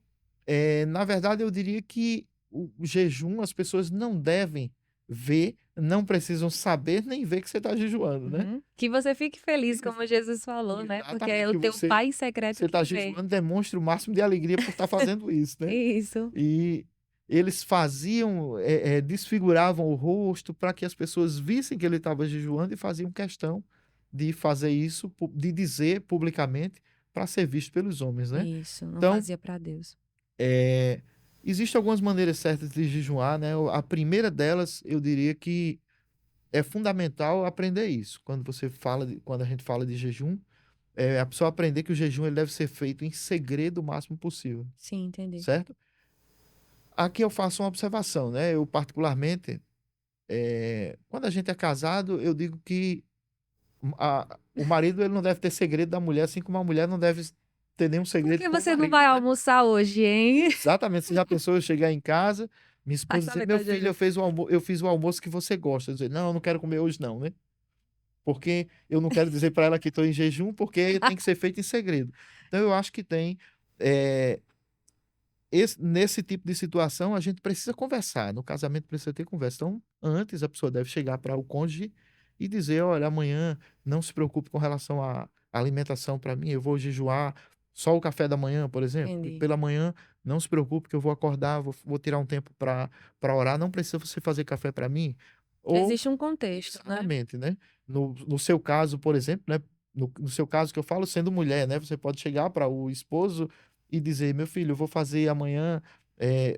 na verdade, eu diria que o jejum as pessoas não devem ver, não precisam saber nem ver que você está jejuando, né? Uhum. Que você fique feliz, como Jesus falou, né? Porque é Exatamente, o que teu pai em secreto você que está vê. jejuando, demonstre o máximo de alegria por estar fazendo isso, né? Isso. E eles faziam, desfiguravam o rosto para que as pessoas vissem que ele estava jejuando e faziam questão de fazer isso, de dizer publicamente para ser visto pelos homens, né? Isso. Não Então, fazia para Deus. existem algumas maneiras certas de jejuar, né? A primeira delas, eu diria que é fundamental aprender isso. Quando a gente fala de jejum, a pessoa aprender que o jejum ele deve ser feito em segredo o máximo possível, Sim, entendi. certo? Aqui eu faço uma observação, né? Eu particularmente, quando a gente é casado, eu digo que o marido ele não deve ter segredo da mulher, assim como a mulher não deve ter nenhum Por segredo que com o você não marido, vai né? almoçar hoje, hein? Exatamente. Você já pensou eu chegar em casa, minha Vai esposa dizer, saber meu tá filho, jejum. eu fiz o almoço que você gosta. Eu dizer, não, eu não quero comer hoje não, né? Porque eu não quero dizer para ela que estou em jejum, porque tem que ser feito em segredo. Então eu acho que tem, eh, nesse tipo de situação, a gente precisa conversar. No casamento precisa ter conversa. Então, antes a pessoa deve chegar para o cônjuge e dizer: olha, amanhã não se preocupe com relação à alimentação para mim, eu vou jejuar só o café da manhã, por exemplo. Entendi. Pela manhã, não se preocupe que eu vou acordar, vou tirar um tempo para orar, não precisa você fazer café para mim. Ou, Existe um contexto, né? exatamente, né? No seu caso, por exemplo, né? No seu caso que eu falo, sendo mulher, né? Você pode chegar para o esposo e dizer, meu filho, eu vou fazer amanhã.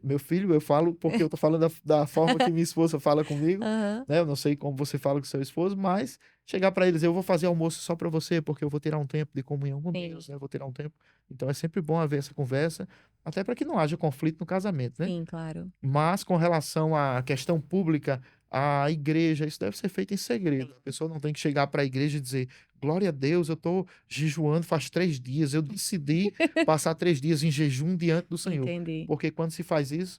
Meu filho, eu falo porque eu tô falando da forma que minha esposa fala comigo, Aham. né? Eu não sei como você fala com seu esposo, mas chegar para eles, eu vou fazer almoço só para você, porque eu vou tirar um tempo de comunhão com Sim, Deus, né? Eu vou tirar um tempo. Então é sempre bom haver essa conversa, até para que não haja conflito no casamento, né? sim, claro. Mas com relação à questão pública, à igreja, isso deve ser feito em segredo. Sim. A pessoa não tem que chegar para a igreja e dizer: Glória a Deus, eu estou jejuando faz 3 dias, eu decidi passar 3 dias em jejum diante do Senhor. Entendi. Porque quando se faz isso,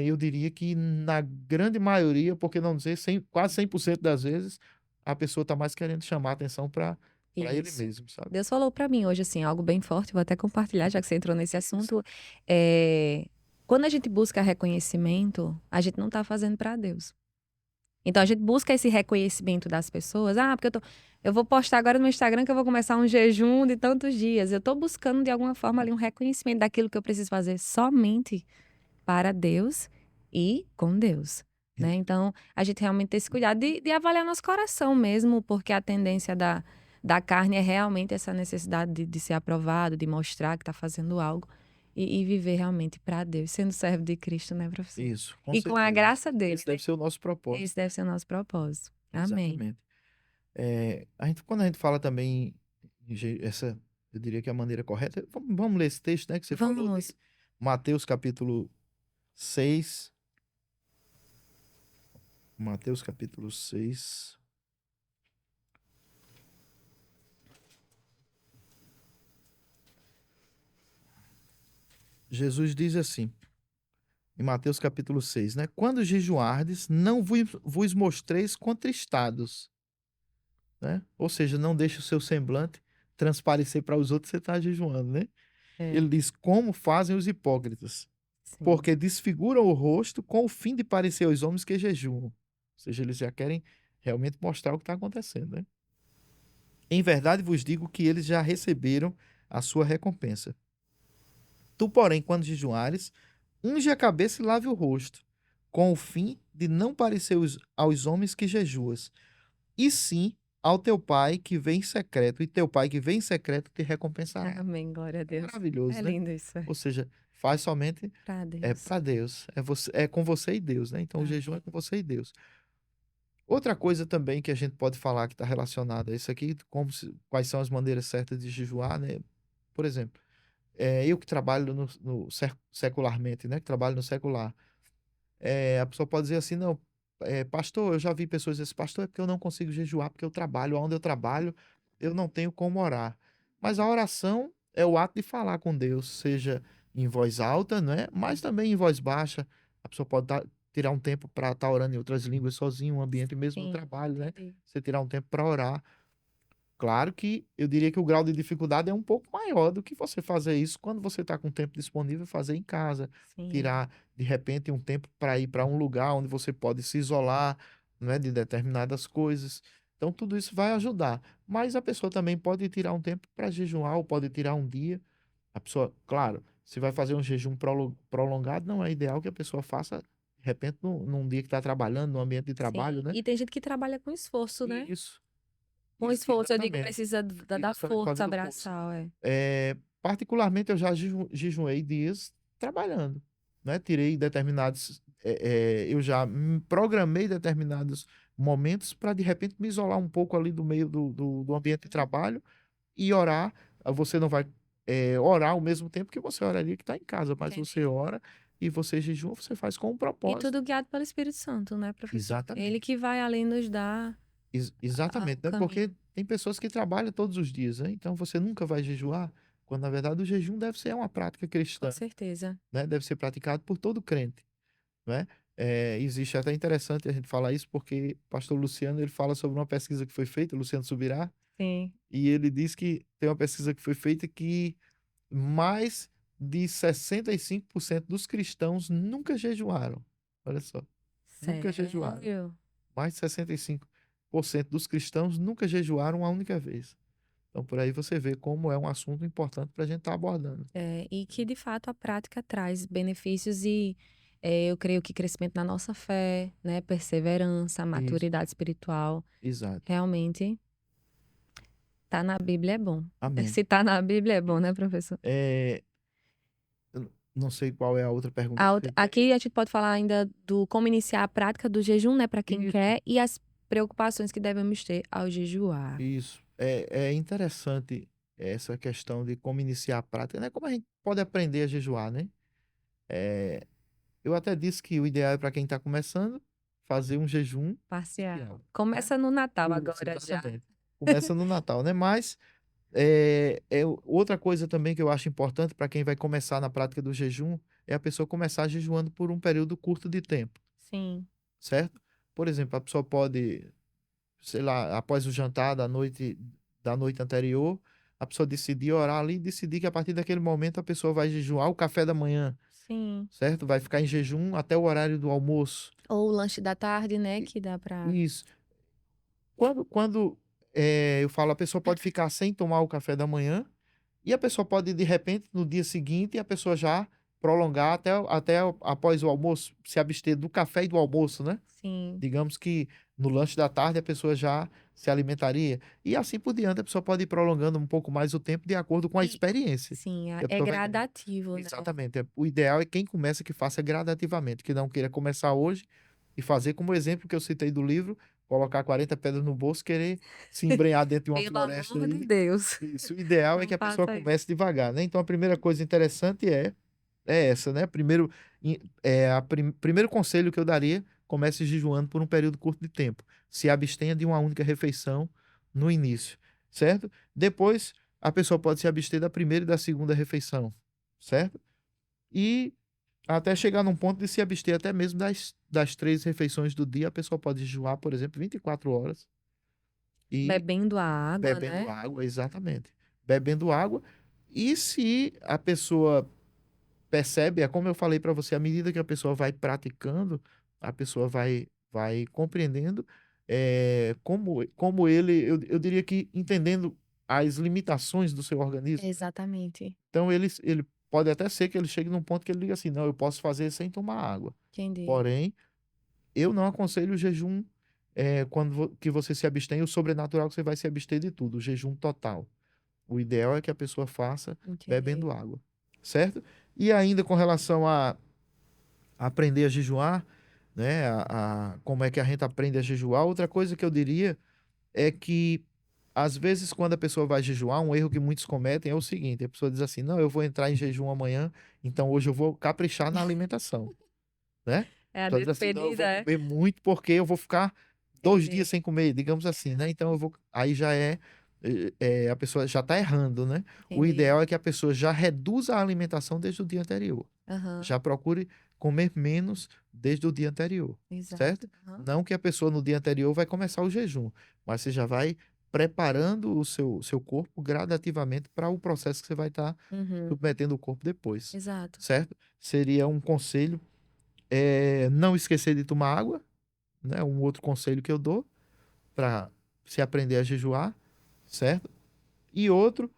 eu diria que na grande maioria, por que não dizer quase 100% das vezes, a pessoa está mais querendo chamar a atenção para ele Isso. mesmo, sabe? Deus falou pra mim hoje, assim, algo bem forte, vou até compartilhar, já que você entrou nesse assunto. É, quando a gente busca reconhecimento, a gente não tá fazendo pra Deus. Então a gente busca esse reconhecimento das pessoas. Ah, porque eu vou postar agora no meu Instagram que eu vou começar um jejum de tantos dias. Eu tô buscando de alguma forma ali um reconhecimento daquilo que eu preciso fazer somente para Deus e com Deus, né? Então, a gente realmente ter esse cuidado de avaliar nosso coração mesmo, porque a tendência da carne é realmente essa necessidade de ser aprovado, de mostrar que está fazendo algo e viver realmente para Deus, sendo servo de Cristo, né, professor? Isso, com E com a certeza. graça dele, Esse né? deve ser o nosso propósito. Esse deve ser o nosso propósito. Amém. Exatamente. Quando a gente fala também, eu diria que é a maneira correta, vamos ler esse texto, né, que você falou de Vamos. Mateus capítulo 6. Mateus capítulo 6. Jesus diz assim, em Mateus capítulo 6, né? Quando jejuardes, não vos mostreis contristados, né? Ou seja, não deixe o seu semblante transparecer para os outros que você está jejuando, né? É, Ele diz, como fazem os hipócritas, sim. porque desfiguram o rosto com o fim de parecer aos homens que jejuam. Ou seja, eles já querem realmente mostrar o que está acontecendo, né? Em verdade vos digo que eles já receberam a sua recompensa. Tu, porém, quando jejuares, unge a cabeça e lave o rosto, com o fim de não parecer aos homens que jejuas, e sim ao teu pai que vem em secreto, e teu pai que vem em secreto te recompensará. Amém, glória a É Deus. maravilhoso, É né? lindo isso, Ou seja, faz somente para Deus. para Deus, é com você e Deus, né? Então o jejum é Amém. com você e Deus. Outra coisa também que a gente pode falar que está relacionada a isso aqui, quais são as maneiras certas de jejuar, né? Por exemplo, eu que trabalho secularmente, né? Que trabalho no secular. A pessoa pode dizer assim, não, pastor, eu já vi pessoas dizer assim, pastor, é porque eu não consigo jejuar, porque eu trabalho, onde eu trabalho, eu não tenho como orar. Mas a oração é o ato de falar com Deus, seja em voz alta, né? Mas também em voz baixa. A pessoa pode tirar um tempo para estar orando em outras línguas sozinho, um ambiente mesmo no Sim, trabalho, né? entendi. Você tirar um tempo para orar. Claro que eu diria que o grau de dificuldade é um pouco maior do que você fazer isso quando você está com tempo disponível, fazer em casa, Sim, tirar de repente um tempo para ir para um lugar onde você pode se isolar, né, de determinadas coisas. Então tudo isso vai ajudar. Mas a pessoa também pode tirar um tempo para jejuar ou pode tirar um dia. A pessoa, claro, se vai fazer um jejum prolongado, não é ideal que a pessoa faça de repente num dia que está trabalhando, no ambiente de trabalho, sim. né? E tem gente que trabalha com esforço, né? Isso, Com isso, esforço, eu digo, exatamente. precisa da Exatamente, por causa força do curso. braçal, é. Particularmente, eu já jejuei dias trabalhando, né? Tirei determinados, eu já programei determinados momentos para de repente me isolar um pouco ali do meio do ambiente de trabalho e orar. Você não vai orar ao mesmo tempo que você oraria que está em casa, mas você Entendi. ora e você jejua, você faz com um E propósito. tudo guiado pelo Espírito Santo, né, professor? Ele Exatamente. que vai ali nos dar Exatamente, o né? Porque caminho. tem pessoas que trabalham todos os dias, né? Então você nunca vai jejuar, quando na verdade o jejum deve ser uma prática Com cristã, certeza. né? Deve ser praticado por todo crente, né? Existe até interessante a gente falar isso, porque o pastor Luciano ele fala sobre uma pesquisa que foi feita, Luciano Subirá, Sim. e ele diz que tem uma pesquisa que foi feita que mais de 65% dos cristãos nunca jejuaram. Olha só, nunca jejuaram. Sério? Mais de 65% dos cristãos nunca jejuaram uma única vez. Então, por aí você vê como é um assunto importante para a gente estar abordando. É, e que de fato a prática traz benefícios e eu creio que crescimento na nossa fé, né, perseverança, Isso, maturidade espiritual, exato. realmente tá na Bíblia é bom. Amém. Se tá na Bíblia é bom, né, professor? É, eu não sei qual é a outra pergunta que você tem. Aqui a gente pode falar ainda do como iniciar a prática do jejum, né, para quem Isso, quer, e as preocupações que devemos ter ao jejuar. isso. É interessante essa questão de como iniciar a prática, né? Como a gente pode aprender a jejuar, né? É, eu até disse que o ideal é para quem está começando fazer um jejum Parcial. parcial, né? Começa no Natal Isso, agora já. exatamente. Começa no Natal, né? Mas outra coisa também que eu acho importante para quem vai começar na prática do jejum é a pessoa começar jejuando por um período curto de tempo, Sim, certo? Por exemplo, a pessoa pode, sei lá, após o jantar da noite anterior, a pessoa decidir orar ali e decidir que a partir daquele momento a pessoa vai jejuar o café da manhã. Sim. certo? Vai ficar em jejum até o horário do almoço. Ou o lanche da tarde, né, que dá pra... Isso. Quando eu falo, a pessoa pode ficar sem tomar o café da manhã, e a pessoa pode, de repente, no dia seguinte, a pessoa já prolongar até após o almoço, se abster do café e do almoço, né? Sim, Digamos que no lanche da tarde a pessoa já se alimentaria. E assim por diante, a pessoa pode ir prolongando um pouco mais o tempo de acordo com a e experiência sim, que a é pessoa vai tendo. gradativo, né. Exatamente. O ideal é quem começa que faça gradativamente, que não queira começar hoje e fazer como o exemplo que eu citei do livro, colocar 40 pedras no bolso, querer se embrenhar dentro de uma Pelo floresta amor de aí. Deus, Isso, o ideal é não que a pessoa faça isso. comece devagar, né? Então a primeira coisa interessante é essa, né? Primeiro, primeiro conselho que eu daria, comece jejuando por um período curto de tempo. Se abstenha de uma única refeição no início, certo? Depois, a pessoa pode se abster da primeira e da segunda refeição, certo? E até chegar num ponto de se abster até mesmo das 3 refeições do dia, a pessoa pode jejuar, por exemplo, 24 horas e Bebendo a água, bebendo né. água, exatamente. Bebendo água. E se a pessoa percebe, é como eu falei para você, à medida que a pessoa vai praticando, a pessoa vai compreendendo, como eu diria que entendendo as limitações do seu organismo. Exatamente, Então ele pode até ser que ele chegue num ponto que ele diga assim: "Não, eu posso fazer sem tomar água". entendi. Porém, eu não aconselho o jejum, quando que você se abstém, o sobrenatural que você vai se abster de tudo, o jejum total. O ideal é que a pessoa faça Entendi. bebendo água, certo? E ainda com relação a aprender a jejuar, né, como é que a gente aprende a jejuar, outra coisa que eu diria é que, às vezes, quando a pessoa vai jejuar, um erro que muitos cometem é o seguinte: a pessoa diz assim, não, eu vou entrar em jejum amanhã, então hoje eu vou caprichar na alimentação, né? É a A pessoa diz assim, não, eu despedida, vou é? comer muito porque eu vou ficar 2 dias Entendi. sem comer, digamos assim, né? Então eu vou, aí já a pessoa já está errando, né? O Entendi. ideal é que a pessoa já reduza a alimentação desde o dia anterior. Aham, Já procure comer menos desde o dia anterior, exato. certo? Aham. Não que a pessoa no dia anterior vai começar o jejum, mas você já vai preparando o seu corpo gradativamente para o processo que você vai estar Uhum, submetendo o corpo depois, exato. certo? Seria um conselho, não esquecer de tomar água, né? Um outro conselho que eu dou para se aprender a jejuar, certo? E outro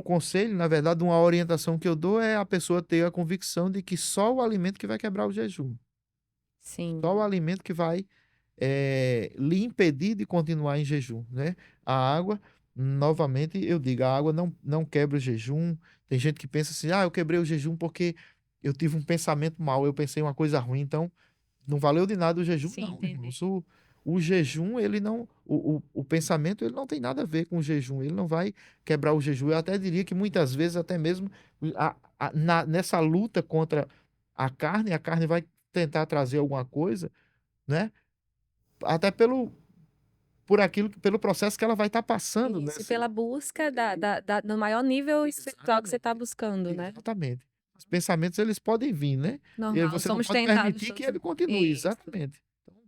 conselho, na verdade, uma orientação que eu dou é a pessoa ter a convicção de que só o alimento que vai quebrar o jejum. Sim, Só o alimento que vai, lhe impedir de continuar em jejum, né? A água, novamente, eu digo, a água não quebra o jejum. Tem gente que pensa assim, eu quebrei o jejum porque eu tive um pensamento mal, eu pensei uma coisa ruim, então não valeu de nada o jejum. sim, Não, entendi. irmãos. O jejum, ele não. O pensamento, ele não tem nada a ver com o jejum. Ele não vai quebrar o jejum. Eu até diria que muitas vezes, até mesmo nessa luta contra a carne vai tentar trazer alguma coisa, né? Até pelo processo que ela vai estar passando Isso, e pela busca da do maior nível espiritual que você Exatamente, está buscando, né. exatamente. Os pensamentos, eles podem vir, né? E Normal, você não somos pode tentados permitir que todos ele continue, isso. exatamente. Então,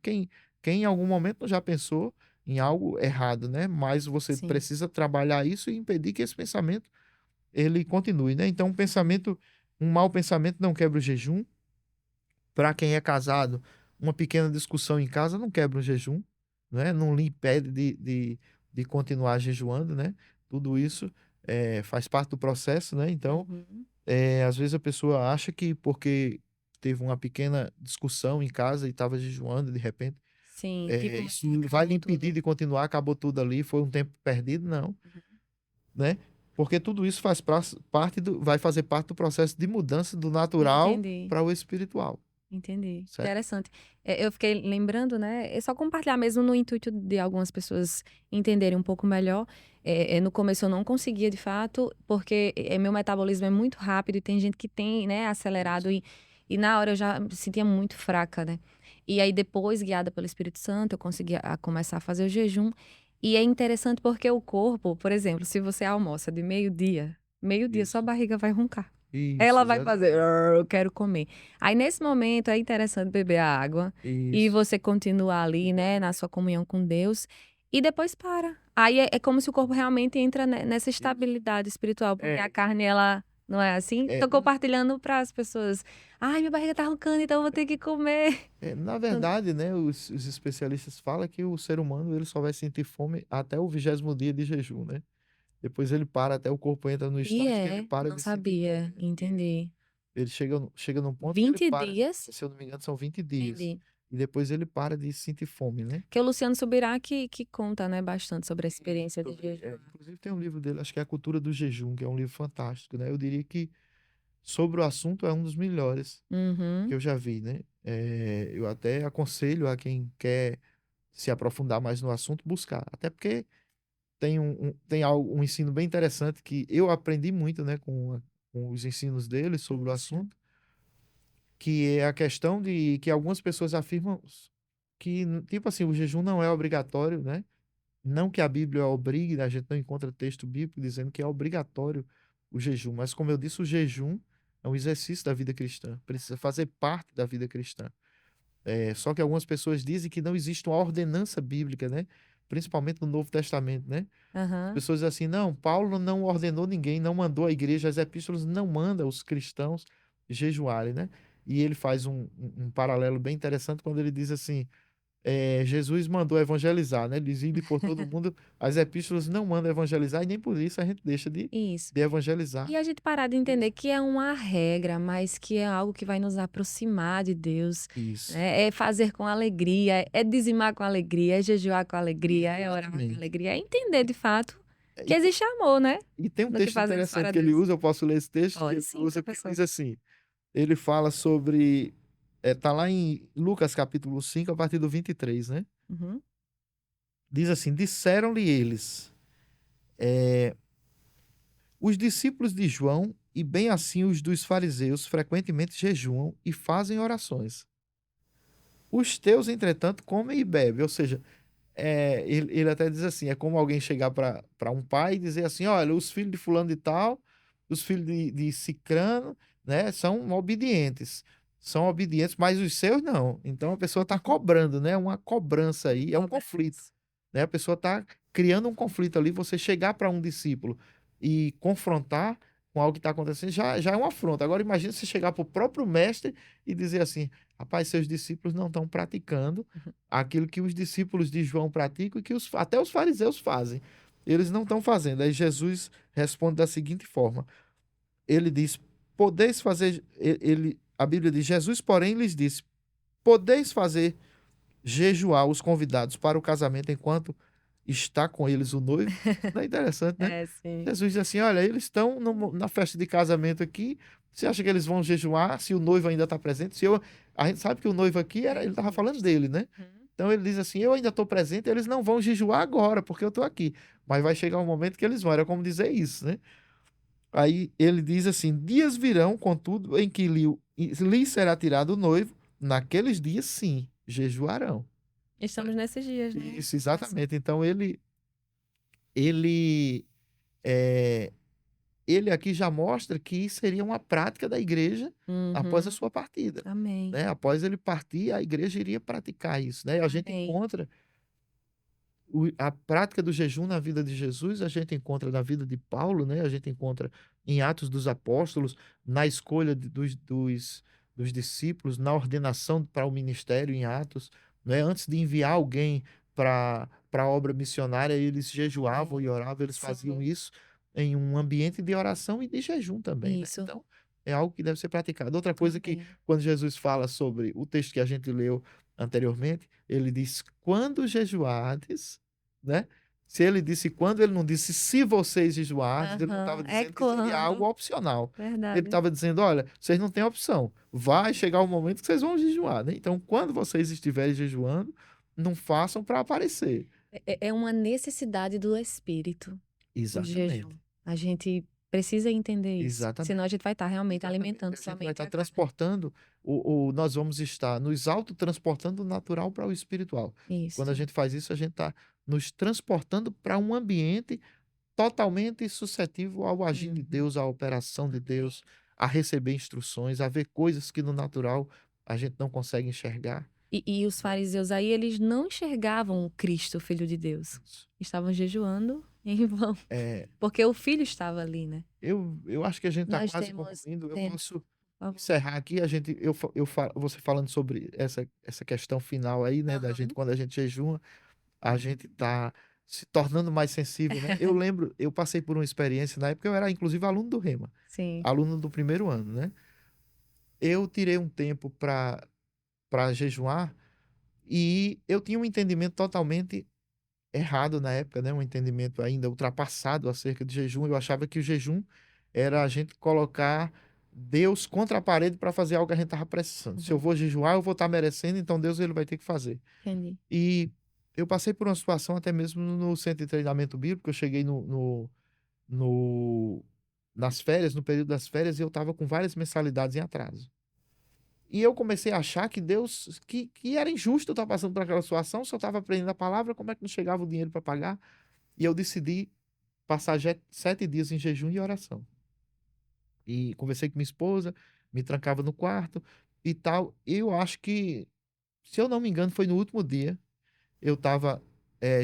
quem em algum momento já pensou em algo errado, né? Mas você Sim, precisa trabalhar isso e impedir que esse pensamento ele continue, né? Então, um mau pensamento não quebra o jejum. Para quem é casado, uma pequena discussão em casa não quebra o jejum, né? Não lhe impede de continuar jejuando, né? Tudo isso faz parte do processo, né? Então, uhum. às vezes a pessoa acha que porque teve uma pequena discussão em casa e estava jejuando, de repente, Sim, tipo, isso vai lhe acabou impedir tudo. de continuar, acabou tudo ali, foi um tempo perdido, não, Uhum. né? Porque tudo isso vai fazer parte do processo de mudança do natural Entendi. para o espiritual, Entendi, certo? interessante. Eu fiquei lembrando, né, é só compartilhar mesmo no intuito de algumas pessoas entenderem um pouco melhor. No começo eu não conseguia de fato, porque, meu metabolismo é muito rápido e tem gente que tem, né, Isso. acelerado e na hora eu já me sentia muito fraca, né. E aí depois, guiada pelo Espírito Santo, eu consegui começar a fazer o jejum. E é interessante porque o corpo, por exemplo, se você almoça de meio-dia sua Isso, barriga vai roncar. isso, Ela vai fazer: exatamente. "Arr, eu quero comer". Aí nesse momento é interessante beber a água e Isso, você continuar ali, né, na sua comunhão com Deus e depois para. Aí é como se o corpo realmente entra nessa isso. estabilidade espiritual, porque a É, carne ela Não é assim? É, Tô compartilhando para as pessoas. Ai, minha barriga tá roncando, então eu vou ter que comer. na verdade, né, os especialistas falam que o ser humano ele só vai sentir fome até o 20º dia de jejum, né? Depois ele para, até o corpo entra no E estágio que ele para não de sentir fome, sabia. né? Entendi. Ele chega num ponto que ele 20 para, dias? se eu não me engano, são 20 dias. Entendi. E depois ele para de sentir fome, né? Que é o Luciano Subirá que conta, né, bastante sobre a experiência de jejum. Inclusive tem um livro dele, acho que é A Cultura do Jejum, que é um livro fantástico, né? Eu diria que sobre o assunto é um dos melhores que Uhum. eu já vi, né? Eu até aconselho a quem quer se aprofundar mais no assunto buscar, até porque tem um ensino bem interessante que eu aprendi muito, né, com os ensinos dele sobre o Isso. assunto, que é a questão de que algumas pessoas afirmam que, tipo assim, o jejum não é obrigatório, né? Não que a Bíblia obrigue, né? A gente não encontra texto bíblico dizendo que é obrigatório o jejum, mas como eu disse, o jejum é um exercício da vida cristã, precisa fazer parte da vida cristã. Só que algumas pessoas dizem que não existe uma ordenança bíblica, né? Principalmente no Novo Testamento, né? As Aham. pessoas dizem assim, não, Paulo não ordenou ninguém, não mandou a igreja, as epístolas não mandam os cristãos jejuarem, né? E ele faz um paralelo bem interessante quando ele diz assim, Jesus mandou evangelizar, né? Ele diz, ide por todo mundo, as epístolas não mandam evangelizar e nem por isso a gente deixa Isso. de evangelizar. E a gente parar de entender que é uma regra, mas que é algo que vai nos aproximar de Deus, Isso, né? É fazer com alegria, é dizimar com alegria, é jejuar com alegria, é orar com exatamente. alegria, é entender de fato que E, existe amor, né? e tem um No que texto fazemos interessante para que ele Deus. usa, eu posso ler esse texto, que Pode ele sim, usa, que ele professor. diz assim, ele fala sobre, tá lá em Lucas capítulo 5 a partir do 23, né? Uhum. Diz assim, disseram-lhe eles, é, os discípulos de João e bem assim os dos fariseus frequentemente jejuam e fazem orações. Os teus, entretanto, comem e bebem. Ou seja, ele até diz assim: é como alguém chegar para um pai e dizer assim: olha, os filhos de fulano de tal, os filhos de Cicrano, né, são obedientes, mas os seus não. Então a pessoa está cobrando, né? Uma cobrança aí, é um conflito, Cobrança. né? A pessoa está criando um conflito ali. Você chegar para um discípulo e confrontar com algo que está acontecendo já é uma afronta. Agora imagine você chegar para o próprio mestre e dizer assim: rapaz, seus discípulos não estão praticando aquilo que os discípulos de João praticam e que até os fariseus fazem. Eles não estão fazendo. Aí Jesus responde da seguinte forma: ele diz: podeis fazer. A Bíblia diz: Jesus, porém, lhes disse: podeis fazer jejuar os convidados para o casamento enquanto está com eles o noivo. Não é interessante, né? É, sim. Jesus diz assim: olha, eles estão na festa de casamento aqui. Você acha que eles vão jejuar se o noivo ainda está presente? A gente sabe que o noivo aqui ele estava falando dele, né? Uhum. Então ele diz assim: eu ainda estou presente, eles não vão jejuar agora, porque eu estou aqui. Mas vai chegar um momento que eles vão. Era como dizer isso, né? Aí ele diz assim: dias virão, contudo, em que lhe será tirado o noivo, naqueles dias sim, jejuarão. Estamos nesses dias, né? Isso, exatamente. Então ele, é, ele aqui já mostra que seria uma prática da igreja após a Uhum. sua partida, Amém. né? Após ele partir, a igreja iria praticar isso, né? A gente Amém. encontra a prática do jejum na vida de Jesus, a gente encontra na vida de Paulo, né? A gente encontra em Atos dos Apóstolos, na escolha dos discípulos, na ordenação para o ministério em Atos, né? Antes de enviar alguém para a obra missionária, eles jejuavam É. e oravam, eles faziam Sim. isso em um ambiente de oração e de jejum também, né? Isso. Então, é algo que deve ser praticado. Outra coisa que, Amém. quando Jesus fala sobre o texto que a gente leu anteriormente, ele diz: quando jejuardes, né? Se ele disse quando, ele não disse se vocês jejuardes, ele não estava Aham. É dizendo que seria algo quando. opcional. Ele Verdade. estava dizendo: olha, vocês não têm opção. Vai chegar o momento que vocês vão jejuar, né? Então, quando vocês estiverem jejuando, não façam para aparecer. É uma necessidade do espírito, o jejum. Exatamente. A gente precisa entender isso. Senão Exatamente. a gente vai estar realmente Exatamente. alimentando A gente vai somente estar a carne. transportando, nós vamos estar nos autotransportando do natural para o espiritual. E quando a Isso. gente faz isso, a gente está nos transportando para um ambiente totalmente suscetível ao agir de Uhum. Deus, à operação de Amém. Deus, a receber instruções, a ver coisas que no natural a gente não consegue enxergar. E os fariseus aí, eles não enxergavam o Cristo, o Filho de Deus. Isso. Estavam jejuando Em vão. É, Porque o filho estava ali, né? eu acho que a gente está Nós quase temos concluindo. Eu tempo, posso por favor. encerrar aqui. Você falando sobre essa questão final aí, né, da gente Aham. quando a gente jejuma, a gente está se tornando mais sensível, né? Eu lembro, eu passei por uma experiência na época, eu era inclusive aluno do Rema, Sim. aluno do primeiro ano, né? Eu tirei um tempo para jejuar e eu tinha um entendimento totalmente errado na época, né? Um entendimento ainda ultrapassado acerca de jejum. Eu achava que o jejum era a gente colocar Deus contra a parede para fazer algo que a gente estava precisando. Se eu Uhum. vou jejuar, eu vou estar merecendo, então Deus ele vai ter que fazer. Entendi. E eu passei por uma situação até mesmo no centro de treinamento bíblico. Eu cheguei no- nas férias, no período das férias, e eu estava com várias mensalidades em atraso. E eu comecei a achar que Deus, que era injusto eu estar passando por aquela situação, se eu estava aprendendo a palavra, como é que não chegava o dinheiro para pagar? E eu decidi passar 7 dias em jejum e oração. E conversei com minha esposa, me trancava no quarto e tal. E eu acho que, se eu não me engano, foi no último dia, eu estava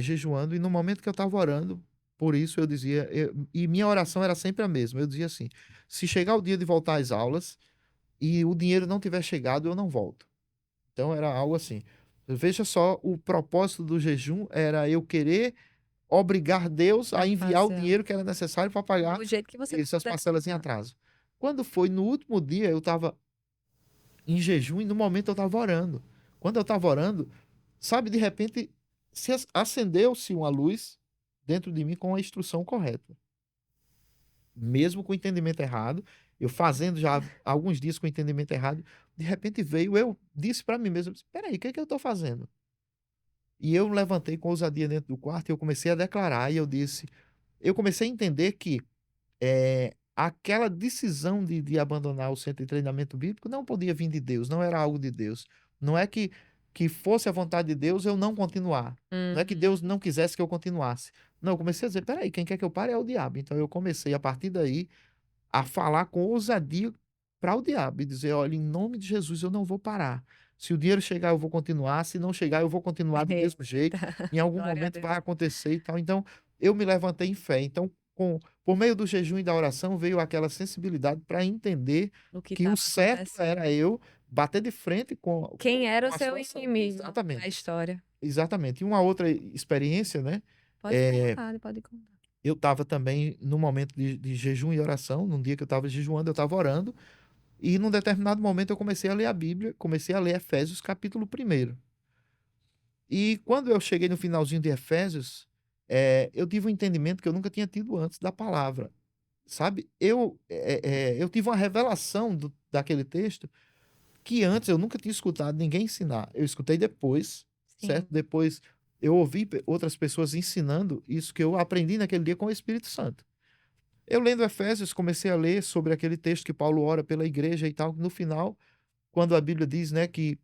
jejuando, e no momento que eu estava orando, por isso eu dizia, e minha oração era sempre a mesma. Eu dizia assim: se chegar o dia de voltar às aulas e o dinheiro não tiver chegado, eu não volto. Então era algo assim. Veja só, o propósito do jejum era eu querer obrigar Deus a A enviar o fazer dinheiro que era necessário para pagar do jeito que você essas pudesse parcelas em dar. atraso. Quando foi no último dia, eu estava em jejum e no momento eu estava orando. Quando eu estava orando, sabe, de repente acendeu-se uma luz dentro de mim com a instrução correta. Mesmo com o entendimento errado, eu fazendo já há alguns dias com o entendimento errado, de repente veio, eu disse para mim mesmo: espera aí, o que é que eu estou fazendo? E eu me levantei com ousadia dentro do quarto e eu comecei a declarar, e eu disse, eu comecei a entender que aquela decisão de abandonar o centro de treinamento bíblico não podia vir de Deus, não era algo de Deus. Não é que fosse a vontade de Deus eu não continuar. Não é que Uhum. Deus não quisesse que eu continuasse. Não, eu comecei a dizer, peraí, quem quer que eu pare é o diabo. Então eu comecei, a partir daí, a falar com ousadia para o diabo e dizer, olha, em nome de Jesus eu não vou parar. Se o dinheiro chegar, eu vou continuar. Se não chegar, eu vou continuar do mesmo jeito. Eita, Em algum glória a momento vai Deus. acontecer e tal. Então, eu me levantei em fé. Então, por meio do jejum e da oração, veio aquela sensibilidade para entender O que que o estava certo era acontecendo. eu bater de frente Quem era o com a seu situação. inimigo na Exatamente. história? Exatamente. E uma outra experiência, né? Pode É, contar, pode contar. eu estava também no momento de jejum e oração. Num dia que eu estava jejuando, eu estava orando. E num determinado momento eu comecei a ler a Bíblia, comecei a ler Efésios capítulo 1. E quando eu cheguei no finalzinho de Efésios, eu tive um entendimento que eu nunca tinha tido antes da palavra. Sabe? Eu tive uma revelação daquele texto que antes eu nunca tinha escutado ninguém ensinar. Eu escutei depois, certo? Sim. Depois eu ouvi outras pessoas ensinando isso que eu aprendi naquele dia com o Espírito Santo. Eu lendo Efésios, comecei a ler sobre aquele texto que Paulo ora pela igreja e tal. No final, quando a Bíblia diz, né, que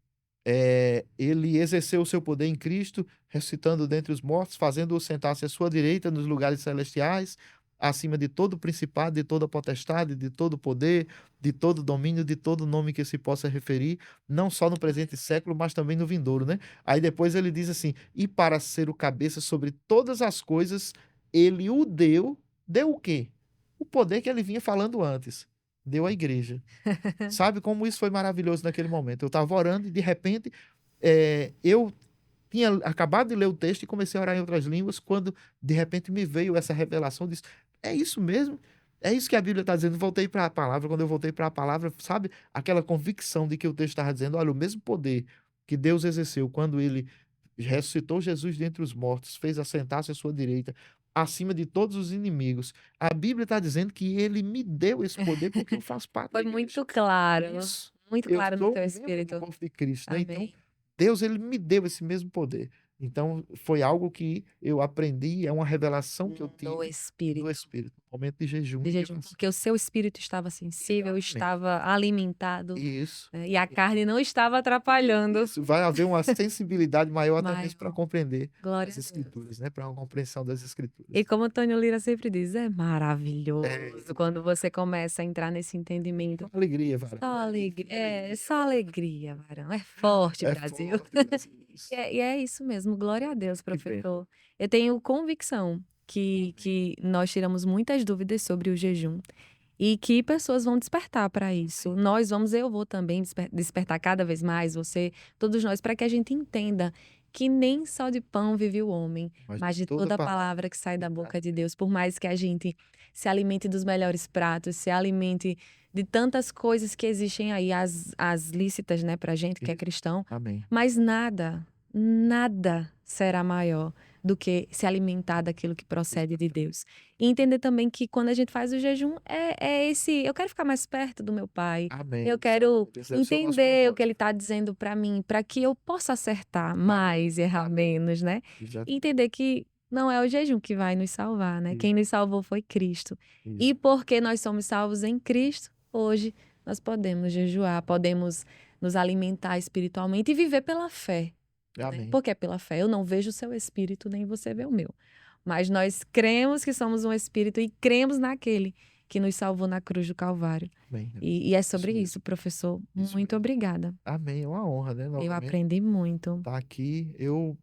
ele exerceu o seu poder em Cristo, ressuscitando dentre os mortos, fazendo-o sentar-se à sua direita nos lugares celestiais, acima de todo principado, de toda potestade, de todo poder, de todo domínio, de todo nome que se possa referir, não só no presente século, mas também no vindouro, né? Aí depois ele diz assim: e para ser o cabeça sobre todas as coisas, ele o deu o quê? O poder que ele vinha falando antes. Deu à igreja. Sabe como isso foi maravilhoso naquele momento? Eu estava orando e de repente eu tinha acabado de ler o texto e comecei a orar em outras línguas quando de repente me veio essa revelação. Disse, é isso mesmo? É isso que a Bíblia está dizendo. Voltei para a palavra. Quando eu voltei para a palavra, sabe? Aquela convicção de que o texto estava dizendo, olha, o mesmo poder que Deus exerceu quando ele ressuscitou Jesus dentre os mortos, fez assentar-se à sua direita, acima de todos os inimigos. A Bíblia está dizendo que ele me deu esse poder porque eu faço parte da Foi igreja. muito Isso. Eu claro no sou teu membro do espírito. corpo de Cristo, né? Então, Amém. Deus, ele me deu esse mesmo poder. Então, foi algo que eu aprendi, é uma revelação que eu No tive do espírito. Espírito, no momento de jejum De e de jejum, oração. porque o seu espírito estava sensível, Exatamente. estava alimentado, Isso. né, e a carne não estava atrapalhando. Isso. Vai haver uma sensibilidade maior até mesmo para Maior. compreender Glória as a Deus. Escrituras, né? Para uma compreensão das E Escrituras. como Antônio Lira sempre diz, é É maravilhoso quando você começa a entrar nesse entendimento. uma alegria, Vara. Só alegria, só alegria, varão. É forte, É Brasil. forte, Brasil. E é isso mesmo, glória a Deus, Que bem. professor. Eu tenho convicção que nós tiramos muitas dúvidas sobre o jejum e que pessoas vão despertar para isso. Eu vou também despertar cada vez mais, você, todos nós, para que a gente entenda que nem só de pão vive o homem, mas de toda a palavra que sai da boca de Deus. Por mais que a gente se alimente dos melhores pratos, se alimente de tantas coisas que existem aí, as lícitas, né, pra gente que é cristão, Amém. mas nada será maior do que se alimentar daquilo que procede de Deus. E entender também que quando a gente faz o jejum, eu quero ficar mais perto do meu Pai, Amém. eu quero Esse deve ser o nosso entender o que propósito. Ele está dizendo para mim, para que eu possa acertar mais e errar menos, né? Exato. E entender que não é o jejum que vai nos salvar, né? Isso. Quem nos salvou foi Cristo. Isso. E porque nós somos salvos em Cristo, hoje nós podemos jejuar, podemos nos alimentar espiritualmente e viver pela fé. Né? Amém. Porque é pela fé. Eu não vejo o seu espírito, nem você vê o meu. Mas nós cremos que somos um espírito e cremos naquele que nos salvou na cruz do Calvário. Amém. E é sobre mesmo. isso, professor. Isso Muito mesmo. obrigada. Amém. É uma honra, né? Eu Novamente aprendi muito. estar aqui. Eu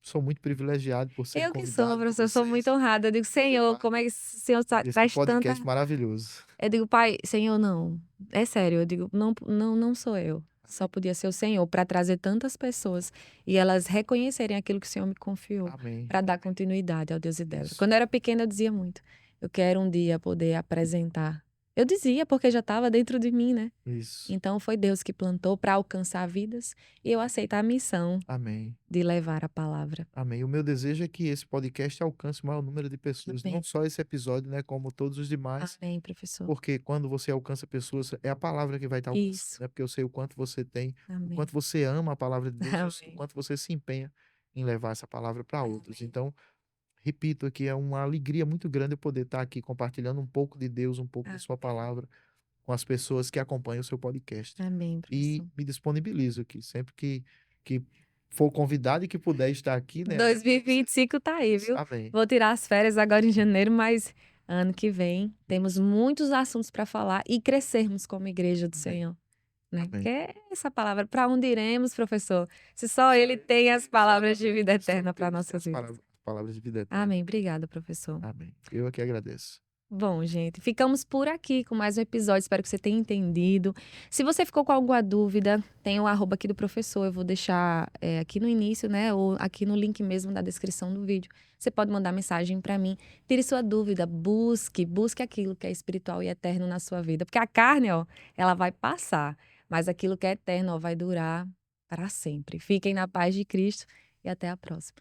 sou muito privilegiado por ser Eu que sou, convidado por professor, sou muito vocês. honrada. Eu digo, Senhor, como é que o Senhor Esse traz tanta. podcast maravilhoso. Eu digo, Pai, Senhor, não. É sério, eu digo, não sou eu. Só podia ser o Senhor para trazer tantas pessoas e elas reconhecerem aquilo que o Senhor me confiou, Amém. para dar continuidade ao Deus e Débora. Isso. Quando eu era pequena, eu dizia muito: eu quero um dia poder apresentar. Eu dizia, porque já estava dentro de mim, né? Isso. Então foi Deus que plantou para alcançar vidas e eu aceito a missão Amém. de levar a palavra. Amém. O meu desejo é que esse podcast alcance o maior número de pessoas, Amém. não só esse episódio, né, como todos os demais, Amém, professor. porque quando você alcança pessoas, é a palavra que vai estar alcançando, Isso. né? Porque eu sei o quanto você tem, o Amém. quanto você ama a palavra de Deus, eu sei o Amém. quanto você se empenha em levar essa palavra para outros. Amém. Então, repito aqui, é uma alegria muito grande eu poder estar aqui compartilhando um pouco de Deus, um pouco de sua Amém. palavra com as pessoas que acompanham o seu podcast. Amém, E professor. me disponibilizo aqui, sempre que for convidado e que puder estar aqui, né? 2025 tá aí, viu? Amém. Vou tirar as férias agora em janeiro, mas ano que vem temos muitos assuntos para falar e crescermos como igreja do Amém. Senhor. Né? Amém. Que é essa palavra, para onde iremos, professor? Se só Ele tem as palavras de vida eterna para nossas vidas. Palavras de vida eterna. Amém. Obrigada, professor. Amém. Eu aqui agradeço. Bom, gente, ficamos por aqui com mais um episódio. Espero que você tenha entendido. Se você ficou com alguma dúvida, tem o arroba aqui do professor. Eu vou deixar aqui no início, né? Ou aqui no link mesmo da descrição do vídeo. Você pode mandar mensagem para mim. Tire sua dúvida. Busque aquilo que é espiritual e eterno na sua vida. Porque a carne, ó, ela vai passar. Mas aquilo que é eterno, ó, vai durar para sempre. Fiquem na paz de Cristo e até a próxima.